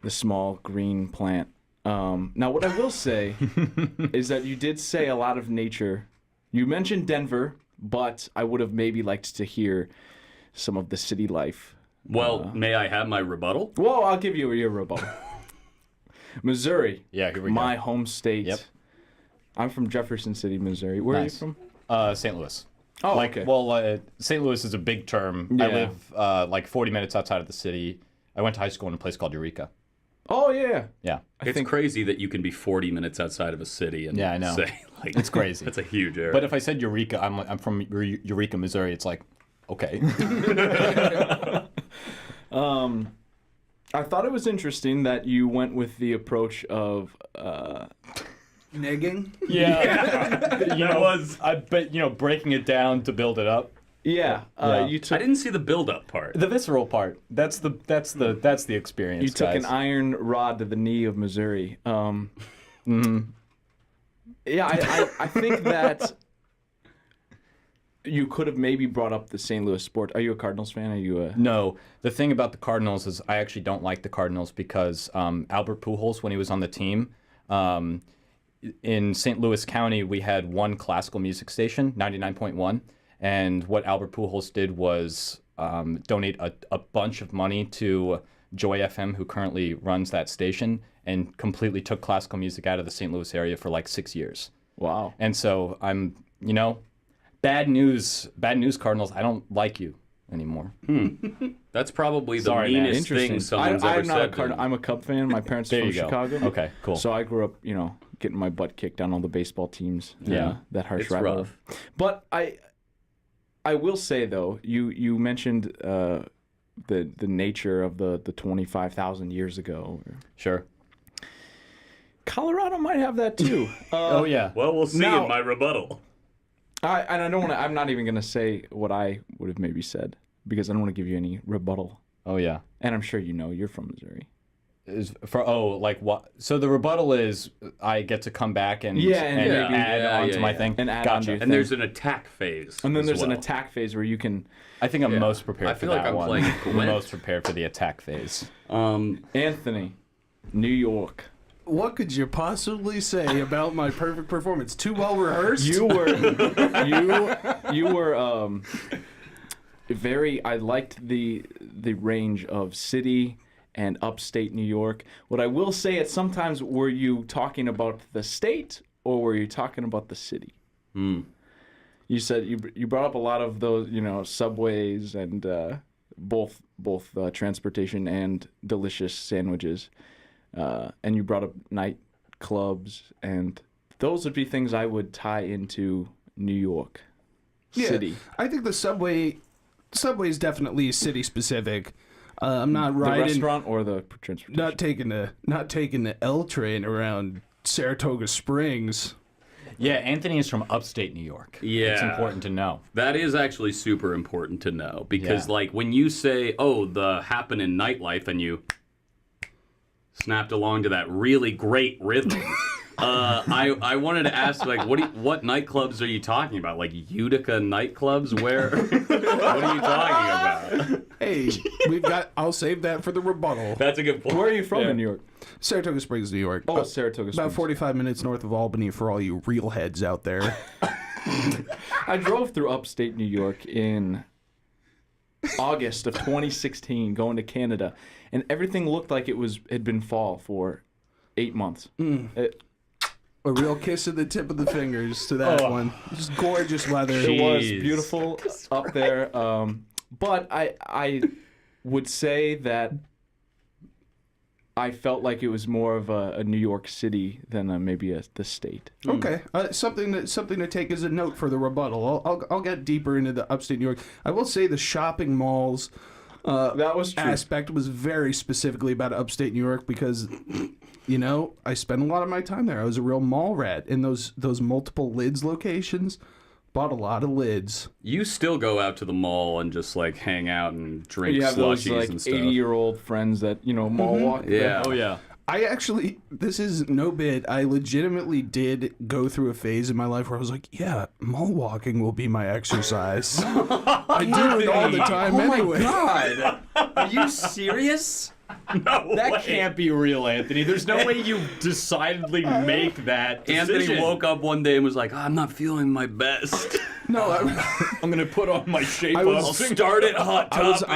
the small green plant. Now, what I will say is that you did say a lot of nature. You mentioned Denver, but I would have maybe liked to hear some of the city life. Well, may I have my rebuttal? Whoa, I'll give you your rebuttal. Missouri. Yeah, here we go. My home state. Yep. I'm from Jefferson City, Missouri. Where Nice. are you from? St. Louis. Oh, okay. Well, St. Louis is a big term. Yeah. I live 40 minutes outside of the city. I went to high school in a place called Eureka. Oh yeah. Yeah. It's crazy that you can be 40 minutes outside of a city and Yeah, I know. say, like, It's crazy. That's a huge area. But if I said Eureka, I'm from Eureka, Missouri. It's like, okay. I thought it was interesting that you went with the approach of Negging? Yeah. I bet, breaking it down to build it up. yeah. Yeah. You I took didn't see the build-up part. The visceral part. That's the experience. you took guys. an iron rod to the knee of Missouri. Yeah, I think that you could have maybe brought up the St. Louis sport. Are you a Cardinals fan? Are you a... No, the thing about the Cardinals is I actually don't like the Cardinals because Albert Pujols, when he was on the team, in St. Louis County, we had one classical music station, 99.1, and what Albert Pujols did was donate a bunch of money to Joy FM, who currently runs that station, and completely took classical music out of the St. Louis area for like 6 years. Wow. And so I'm, bad news, Cardinals. I don't like you anymore. That's probably the Sorry, man. meanest thing Interesting. someone's ever I'm not a said. Cardinal. I'm a Cub fan. My parents are There from you go. Chicago. Okay, cool. So I grew up, getting my butt kicked on all the baseball teams. Yeah. That harsh It's rivalry. rough. But I will say though, you mentioned the nature of the 25,000 years ago. Sure. Colorado might have that too. Oh yeah. Well, we'll see Now- in my rebuttal. I don't want to. I'm not even going to say what I would have maybe said because I don't want to give you any rebuttal. Oh yeah. And I'm sure you're from Missouri. Like what? So the rebuttal is I get to come back and Yeah, and maybe- add onto my thing. And add Got onto you. your And there's an attack phase. And then as there's an well. attack phase where you can. I think I'm most prepared I for feel like that I'm one. playing I'm Gwent. most prepared for the attack phase. Anthony, New York. What could you possibly say about my perfect performance? Too well rehearsed? You were very. I liked the range of city and upstate New York. What I will say is sometimes were you talking about the state or were you talking about the city? You said you brought up a lot of those, subways and both transportation and delicious sandwiches, and you brought up nightclubs, and those would be things I would tie into New York City. I think the subway is definitely city specific. I'm not The riding, restaurant or the transportation? not taking the L train around Saratoga Springs. Yeah, Anthony is from upstate New York. Yeah. It's important to know. That is actually super important to know because, Yeah. like, when you say, "Oh, the happening nightlife," and you snapped along to that really great rhythm, I wanted to ask, like, what nightclubs are you talking about? Like Utica nightclubs? Where? What are you talking about? Hey, I'll save that for the rebuttal. That's a good point. Where are you from in New York? Saratoga Springs, New York. Oh, Saratoga About Springs. 45 minutes north of Albany for all you real heads out there. I drove through upstate New York in August of 2016 going to Canada, and everything looked like had been fall for 8 months. A real kiss at the tip of the fingers to that one. Just gorgeous weather. It was Jeez. beautiful up there. But I would say that I felt like it was more of a New York City than maybe the state. Okay, something to take as a note for the rebuttal. I'll get deeper into the upstate New York. I will say the shopping malls That was true. aspect was very specifically about upstate New York because, I spent a lot of my time there. I was a real mall rat in those multiple lids locations. Bought a lot of lids. You still go out to the mall and just like hang out and drink You have those slushies like and stuff. 80-year-old friends that mall walk. Yeah. Oh yeah. I actually, this is no bit, I legitimately did go through a phase in my life where I was like, yeah, mall walking will be my exercise. I do it all the time anyway. God. Are you serious? No That way. can't be real, Anthony. There's no way you decidedly make that decision. Anthony woke up one day and was like, I'm not feeling my best. No, I'm gonna put on my shape I up. was- I'll start at Hot I was Topic.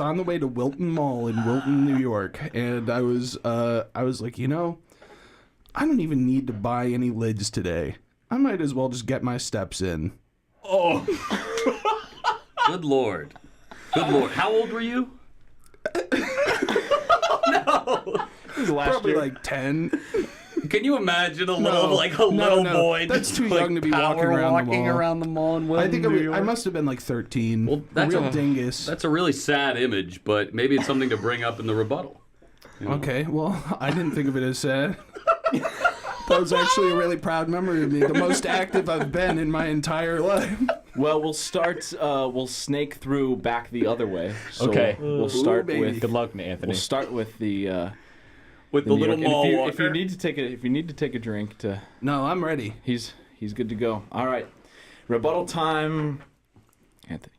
on the way to Wilton Mall in Wilton, New York, and I was like, I don't even need to buy any lids today. I might as well just get my steps in. Oh. Good Lord. Good Lord. How old were you? Last Probably year. like 10. Can you imagine a little no. boy? That's just, too like, young to be power walking around around the mall. the mall in I think New I York? must have been like 13. Well, that's a real a- dingus. That's a really sad image, but maybe it's something to bring up in the rebuttal. Okay, well, I didn't think of it as sad. That was actually a really proud memory of me. The most active I've been in my entire life. Well, we'll start. We'll snake through back the other way. So Okay. We'll start baby. with. Good luck, Anthony. We'll start with the. With the New little York. And mall if you, walker. if you need to take a drink to, No, I'm ready. he's good to go. All right, rebuttal time, Anthony.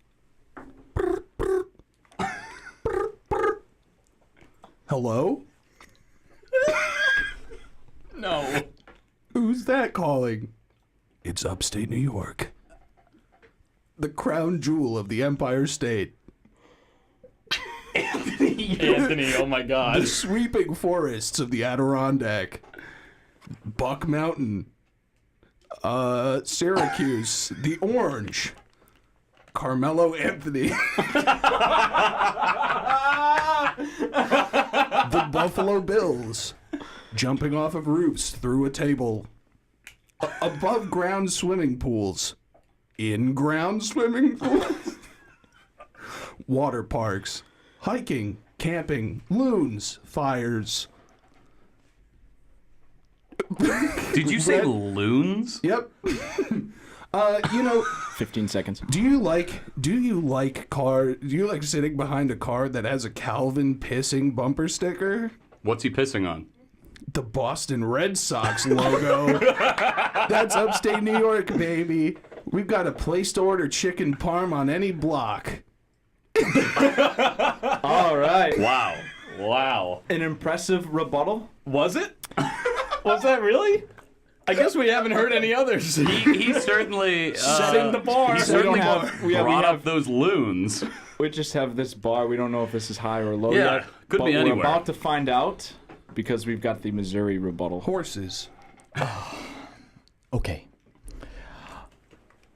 Hello? No. Who's that calling? It's upstate New York. The crown jewel of the Empire State. Anthony, oh my God. The sweeping forests of the Adirondack. Buck Mountain. Syracuse. The Orange. Carmelo Anthony. The Buffalo Bills. Jumping off of roofs through a table. Above ground swimming pools. In ground swimming pools. Water parks. Hiking. Camping. Loons. Fires. Did you say loons? Yep. You know, 15 seconds. do you like sitting behind a car that has a Calvin pissing bumper sticker? What's he pissing on? The Boston Red Sox logo. That's upstate New York, baby. We've got a place to order chicken parm on any block. All right. Wow. Wow. An impressive rebuttal. Was it? Was that really? I guess we haven't heard any others. He certainly Setting the bar. He certainly we brought have- up those loons. We just have this bar. We don't know if this is high or low Yeah, yet. could but be we're anywhere. about to find out because we've got the Missouri rebuttal. Horses. Okay.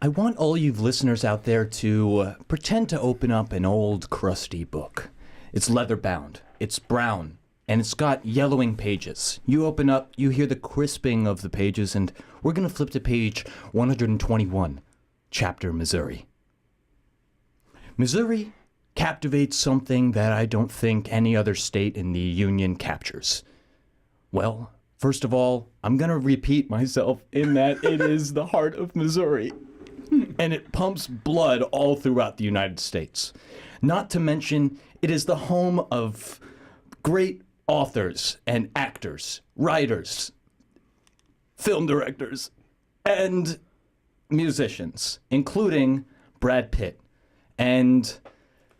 I want all you listeners out there to pretend to open up an old, crusty book. It's leather bound, it's brown, and it's got yellowing pages. You open up, you hear the crisping of the pages, and we're going to flip to page 121, chapter Missouri. Missouri captivates something that I don't think any other state in the Union captures. Well, first of all, I'm going to repeat myself in that it is the heart of Missouri. And it pumps blood all throughout the United States. Not to mention, it is the home of great authors and actors, writers, film directors, and musicians, including Brad Pitt and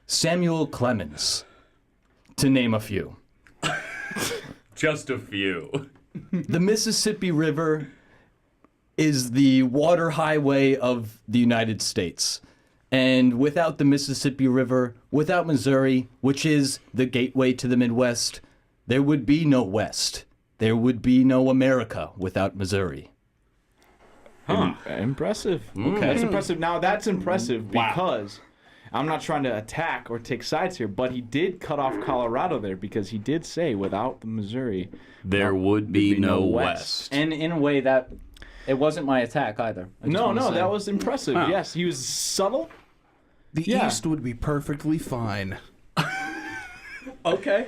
Samuel Clemens, to name a few. Just a few. The Mississippi River is the water highway of the United States. And without the Mississippi River, without Missouri, which is the gateway to the Midwest, there would be no West. There would be no America without Missouri. Impressive. Okay. That's impressive. Now, that's impressive because I'm not trying to attack or take sides here, but he did cut off Colorado there because he did say without the Missouri, There would be no West. And in a way that it wasn't my attack either. I just wanna say. that was impressive. Huh. Yes, he was subtle. The Yeah. East would be perfectly fine. Okay.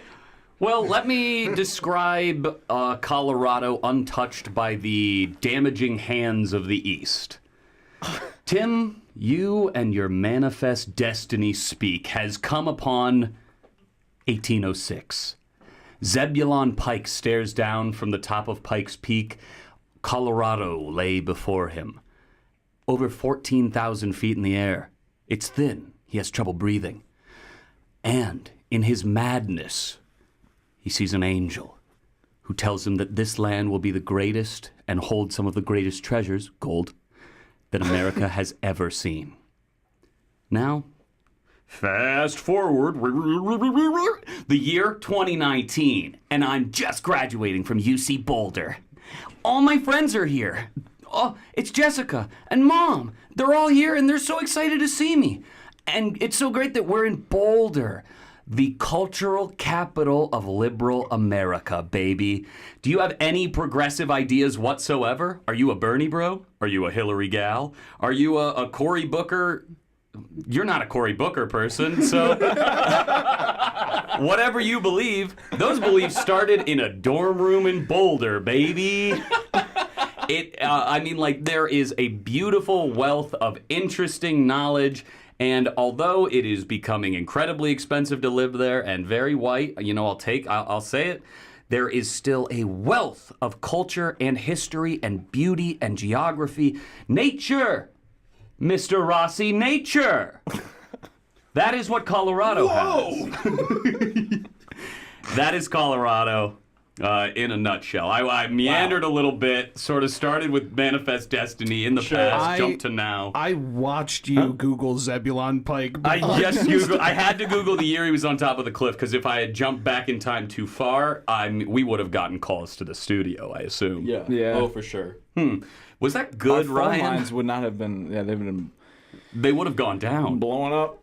Well, let me describe Colorado untouched by the damaging hands of the East. Tim, you and your manifest destiny speak has come upon 1806. Zebulon Pike stares down from the top of Pike's Peak. Colorado lay before him. Over 14,000 feet in the air. It's thin. He has trouble breathing. And in his madness, he sees an angel who tells him that this land will be the greatest and hold some of the greatest treasures, gold, that America has ever seen. Now, fast forward, the year 2019, and I'm just graduating from UC Boulder. All my friends are here. Oh, it's Jessica and Mom. They're all here, and they're so excited to see me. And it's so great that we're in Boulder. the cultural capital of liberal America, baby. Do you have any progressive ideas whatsoever? Are you a Bernie bro? Are you a Hillary gal? Are you a Cory Booker? You're not a Cory Booker person, so whatever you believe, those beliefs started in a dorm room in Boulder, baby. There is a beautiful wealth of interesting knowledge, and although it is becoming incredibly expensive to live there and very white, I'll say it, there is still a wealth of culture and history and beauty and geography. Nature! Mr. Rossi, nature! That is what Colorado has. That is Colorado in a nutshell. I meandered a little bit, sort of started with Manifest Destiny in the past, jumped to now. I watched you Google Zebulon Pike. I had to Google the year he was on top of the cliff, because if I had jumped back in time too far, we would have gotten calls to the studio, I assume. Yeah. Oh, for sure. Was that good, Our phone Ryan? lines would not have been. Yeah, they've been They would have gone down. blowing up.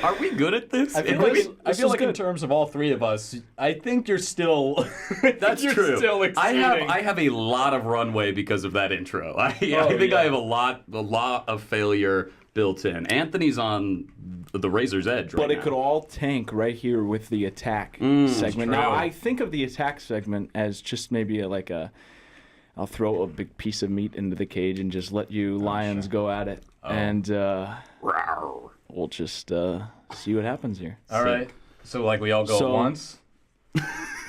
Are we good at this? I feel like in terms of all three of us, I think you're still. That's true. Still I have a lot of runway because of that intro. I think I have a lot of failure built in. Anthony's on the razor's edge right But it now. could all tank right here with the attack segment. Now, true. I think of the attack segment as just maybe I'll throw a big piece of meat into the cage and just let you lions go at it. And we'll just see what happens here. All right. So we all go at once?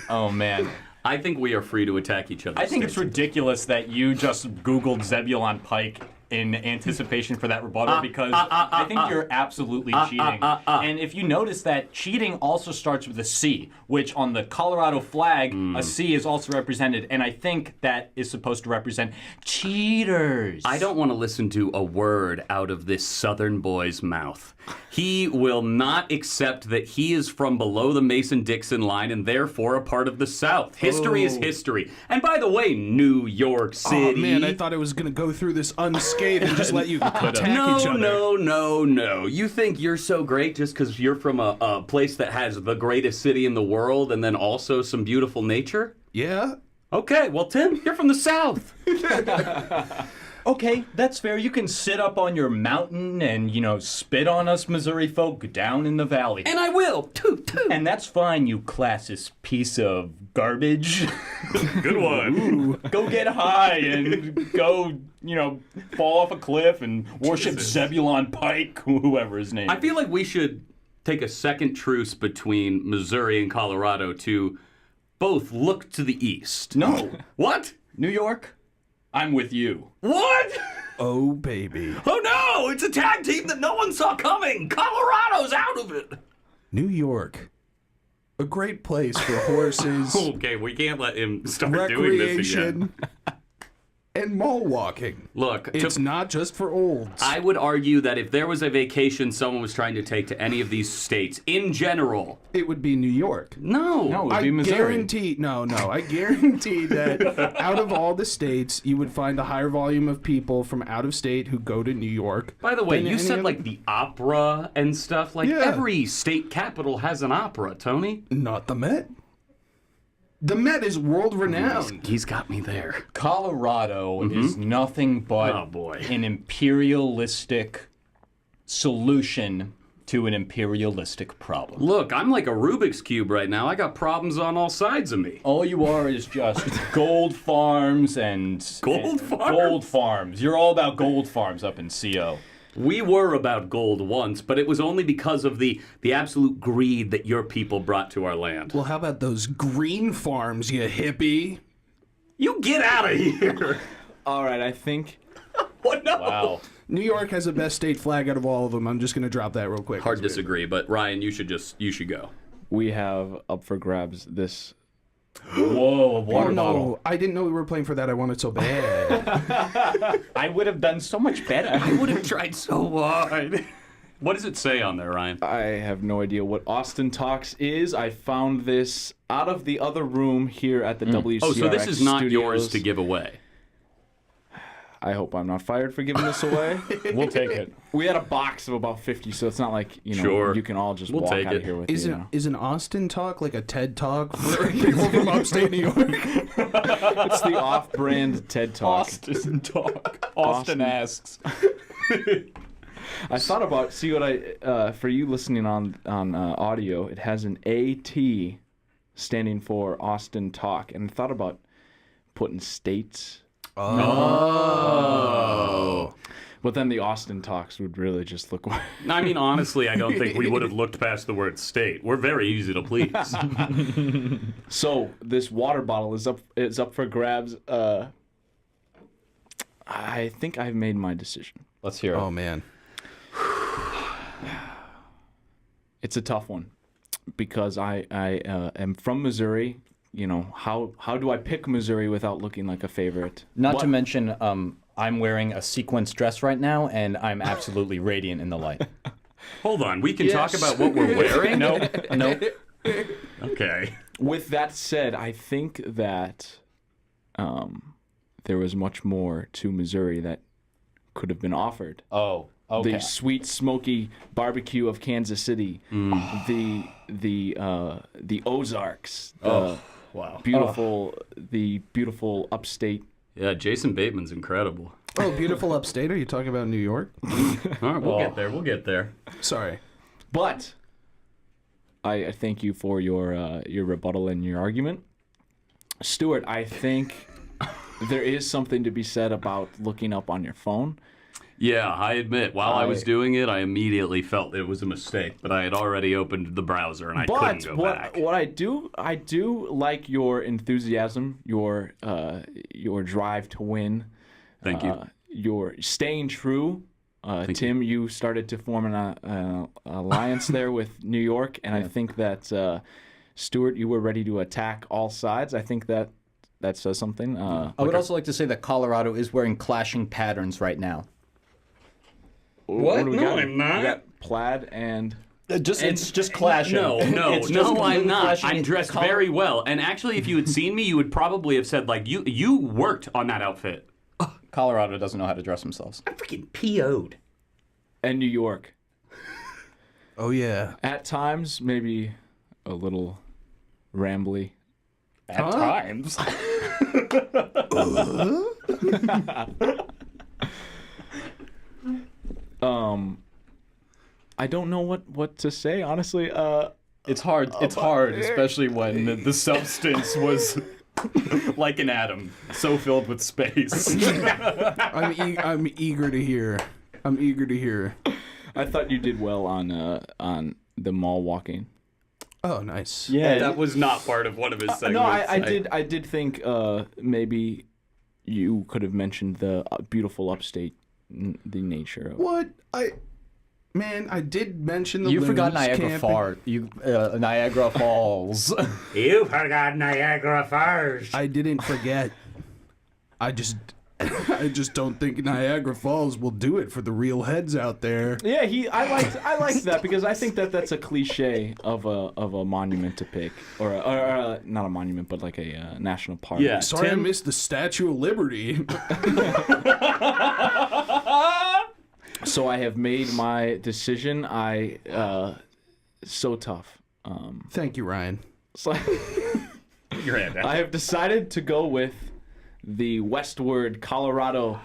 Oh, man. I think we are free to attack each other. I think it's ridiculous that you just Googled Zebulon Pike in anticipation for that rebuttal, because I think you're absolutely cheating. And if you notice that cheating also starts with a C, which on the Colorado flag, a C is also represented. And I think that is supposed to represent cheaters. I don't want to listen to a word out of this Southern boy's mouth. He will not accept that he is from below the Mason-Dixon line and therefore a part of the South. History is history. And by the way, New York City. Oh, man, I thought I was going to go through this unscathed and just let you attack each other. No. You think you're so great just because you're from a place that has the greatest city in the world and then also some beautiful nature? Yeah? Okay, well, Tim, you're from the South. Okay, that's fair. You can sit up on your mountain and, spit on us Missouri folk down in the valley. And I will. Toot. And that's fine, you classist piece of garbage. Good one. Go get high and go, fall off a cliff and worship Zebulon Pike, whoever his name is. I feel like we should take a second truce between Missouri and Colorado to both look to the east. No. What? New York, I'm with you. What? Oh, baby. Oh no! It's a tag team that no one saw coming! Colorado's out of it! New York. A great place for horses, Okay, we can't let him start doing this again. recreation, and mall walking. Look, It's not just for olds. I would argue that if there was a vacation someone was trying to take to any of these states, in general, It would be New York. no. No, it would I be Missouri. I guarantee that out of all the states, you would find a higher volume of people from out of state who go to New York. By the way, than you any said other- like the opera and stuff. Like Yeah. every state capital has an opera, Tony. Not the Met. The Met is world renowned. He's got me there. Colorado is nothing but Oh, boy. an imperialistic solution to an imperialistic problem. Look, I'm like a Rubik's Cube right now. I got problems on all sides of me. All you are is just gold farms and Gold farms? Gold farms. You're all about gold farms up in CO. We were about gold once, but it was only because of the absolute greed that your people brought to our land. Well, how about those green farms, you hippie? You get out of here! All right, I think What? No. Wow. New York has the best state flag out of all of them. I'm just going to drop that real quick. Hard to disagree, but Ryan, you should go. we have up for grabs this. Whoa, a water Oh, no. bottle. I didn't know we were playing for that. I wanted so bad. I would have done so much better. I would have tried so hard. What does it say on there, Ryan? I have no idea what Austin Talks is. I found this out of the other room here at the WCRX Oh, so this is not yours studios. to give away. I hope I'm not fired for giving this away. We'll take it. We had a box of about 50, so it's not like, Sure. you can all just We'll walk take out it. of here with Is you. it is an Austin talk like a TED talk for people from upstate New York? It's the off-brand TED Talk. Austin talk. Austin asks. I thought about, see what for you listening on audio, it has an AT standing for Austin Talk, and I thought about putting states. Oh. But then the Austin Talks would really just look. I mean, honestly, I don't think we would have looked past the word state. We're very easy to please. So this water bottle is up for grabs. I think I've made my decision. Let's hear it. Oh man. It's a tough one because I am from Missouri. How do I pick Missouri without looking like a favorite? Not to mention, I'm wearing a sequence dress right now, and I'm absolutely radiant in the light. Hold on, we can talk about what we're wearing? Nope. Okay. With that said, I think that there was much more to Missouri that could have been offered. Oh, okay. The sweet, smoky barbecue of Kansas City, the Ozarks, Wow. the beautiful upstate. Yeah, Jason Bateman's incredible. Oh, beautiful upstate. Are you talking about New York? All right, we'll get there. We'll get there. Sorry. But I thank you for your rebuttal and your argument, Stuart. I think there is something to be said about looking up on your phone. Yeah, I admit, while I was doing it, I immediately felt it was a mistake, but I had already opened the browser and I couldn't go back. What I do like your enthusiasm, your drive to win. Thank you. Your staying true. Tim, you started to form an alliance there with New York, and I think that Stuart, you were ready to attack all sides. I think that says something. I would also like to say that Colorado is wearing clashing patterns right now. What? do we No, got? I'm not. We got plaid and... It's just clashing. No, It's just I'm completely not. clashing. I'm dressed very well. And actually, if you had seen me, you would probably have said, like, you worked on that outfit. Colorado doesn't know how to dress themselves. I'm freaking PO'd. And New York. Oh yeah. At times, maybe a little rambly. At times. I don't know what to say, honestly. It's hard. It's hard, especially when the substance was like an atom, so filled with space. I'm eager to hear. I'm eager to hear. I thought you did well on the mall walking. Oh, nice. Yeah, That was not part of one of his segments. No, I did think maybe you could have mentioned the beautiful upstate, the nature of. What? I did mention the You forgot loons Niagara camping. Niagara Falls. You forgot Niagara Falls. I didn't forget. I just don't think Niagara Falls will do it for the real heads out there. Yeah, I liked that because I think that's a cliche of a monument to pick, or not a monument, but like a national park. Yeah. Sorry, Tim- I missed the Statue of Liberty. So I have made my decision. So tough. Thank you, Ryan. So Your hand I have decided to go with the westward Colorado.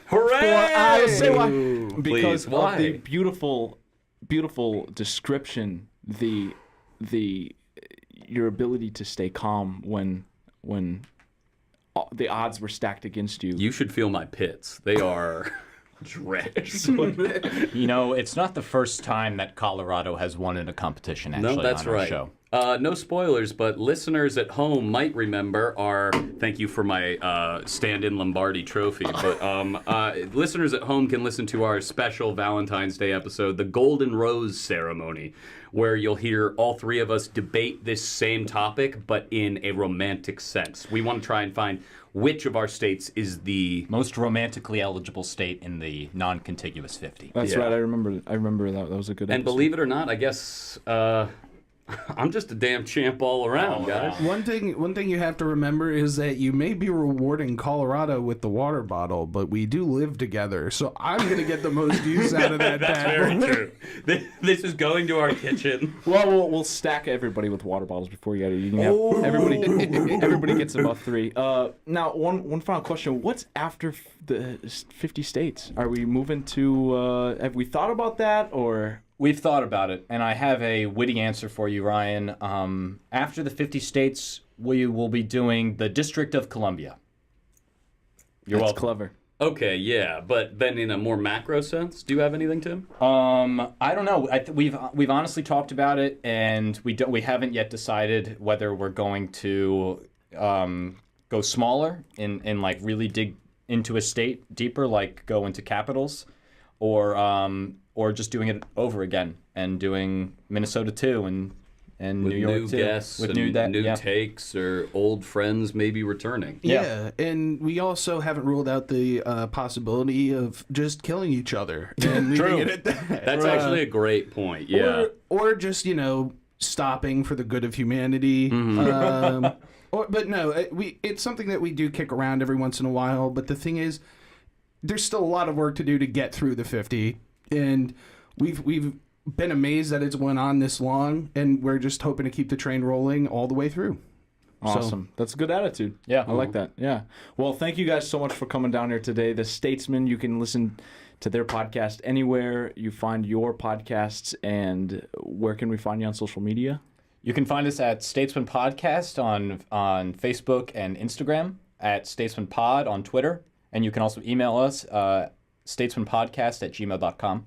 Hooray! I'll say why. Ooh. Because Please, why? of the beautiful description, your ability to stay calm when the odds were stacked against you. You should feel my pits. They are drenched. You know, it's not the first time that Colorado has won in a competition, actually, No, that's on our right. show. No spoilers, but listeners at home might remember our. Thank you for my stand-in Lombardi trophy. But listeners at home can listen to our special Valentine's Day episode, the Golden Rose Ceremony, where you'll hear all three of us debate this same topic, but in a romantic sense. We want to try and find which of our states is the Most romantically eligible state in the non-contiguous 50. That's Yeah. right. I remember that. That was a good. And episode. believe it or not, I guess I'm just a damn champ all around, guys. One thing you have to remember is that you may be rewarding Colorado with the water bottle, but we do live together, so I'm gonna get the most use out of that. That's very true. This is going to our kitchen. Well, we'll stack everybody with water bottles before you get it. You can have everybody gets about 3. Now, one final question: what's after the 50 states? Are we moving to? Have we thought about that or? We've thought about it, and I have a witty answer for you, Ryan. After the 50 states, we will be doing the District of Columbia. You're That's welcome. clever. Okay, yeah, but then in a more macro sense, do you have anything, Tim? I don't know. We've honestly talked about it, and we haven't yet decided whether we're going to go smaller and like really dig into a state deeper, like go into capitals, or just doing it over again and doing Minnesota too and With New York new too. guests With and new yeah. takes or old friends maybe returning. Yeah, and we also haven't ruled out the possibility of just killing each other and leaving it at that. That's actually a great point. Yeah. Or just stopping for the good of humanity. But no, it's something that we do kick around every once in a while. But the thing is, there's still a lot of work to do to get through the 50, and we've been amazed that it's went on this long, and we're just hoping to keep the train rolling all the way through. Awesome. That's a good attitude. Yeah. I like that. Yeah. Well, thank you guys so much for coming down here today. The Statesmen, you can listen to their podcast anywhere you find your podcasts. And where can we find you on social media? You can find us at Statesman Podcast on Facebook and Instagram, at Statesman Pod on Twitter, and you can also email us, statesmanpodcast@gmail.com.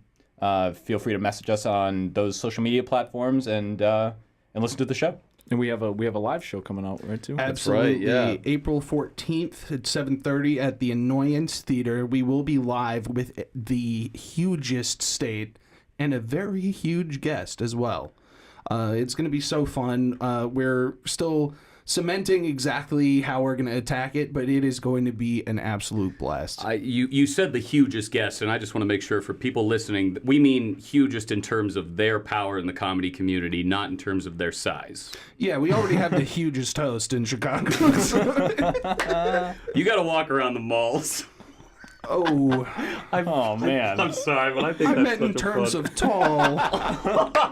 Feel free to message us on those social media platforms and listen to the show. And we have a live show coming out, right, too? Absolutely. yeah. April 14th at 7:30 at the Annoyance Theater. We will be live with the hugest state and a very huge guest as well. It's going to be so fun. We're still cementing exactly how we're going to attack it, but it is going to be an absolute blast. You said the hugest guest, and I just want to make sure for people listening, we mean hugest in terms of their power in the comedy community, not in terms of their size. Yeah, we already have the hugest host in Chicago. You got to walk around the malls. Oh, Man. I'm sorry, but I think I that's meant in such a terms fun... of tall.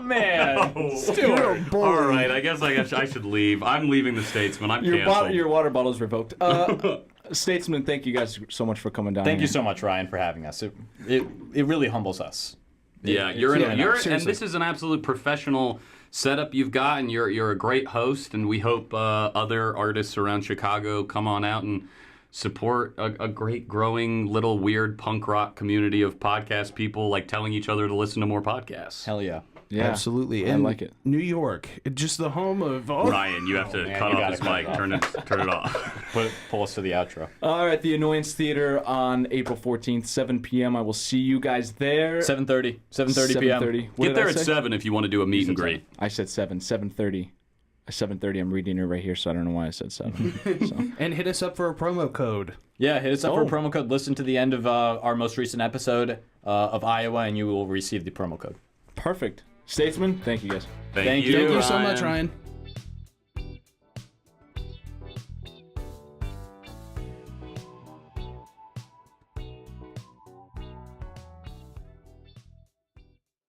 Man. You're a bully. All right, I guess I should leave. I'm leaving the Statesman. I'm canceled. Your water bottle is revoked. Statesman, thank you guys so much for coming down Thank here. you so much, Ryan, for having us. It really humbles us. Yeah, and this is an absolute professional setup you've got, and you're a great host, and we hope other artists around Chicago come on out and support a great growing little weird punk rock community of podcast people like telling each other to listen to more podcasts. Hell yeah. Yeah, Absolutely. I And like it. New York, just the home of... Ryan, you have to man, cut you off gotta this cut mic. it off. Turn it off. Pull us to the outro. All right, the Annoyance Theater on April 14th, 7 p.m. I will see you guys there. 7:30 p.m. 7:30. What Get did there I at say? 7 if you want to do a meet and greet. I said 7:30. 7:30. I'm reading it right here, so I don't know why I said 7. So. And hit us up for a promo code. Yeah, hit us up for a Oh. promo code. Listen to the end of our most recent episode of Iowa, and you will receive the promo code. Perfect. Statesman, thank you guys. Thank you. Thank you so much, Ryan.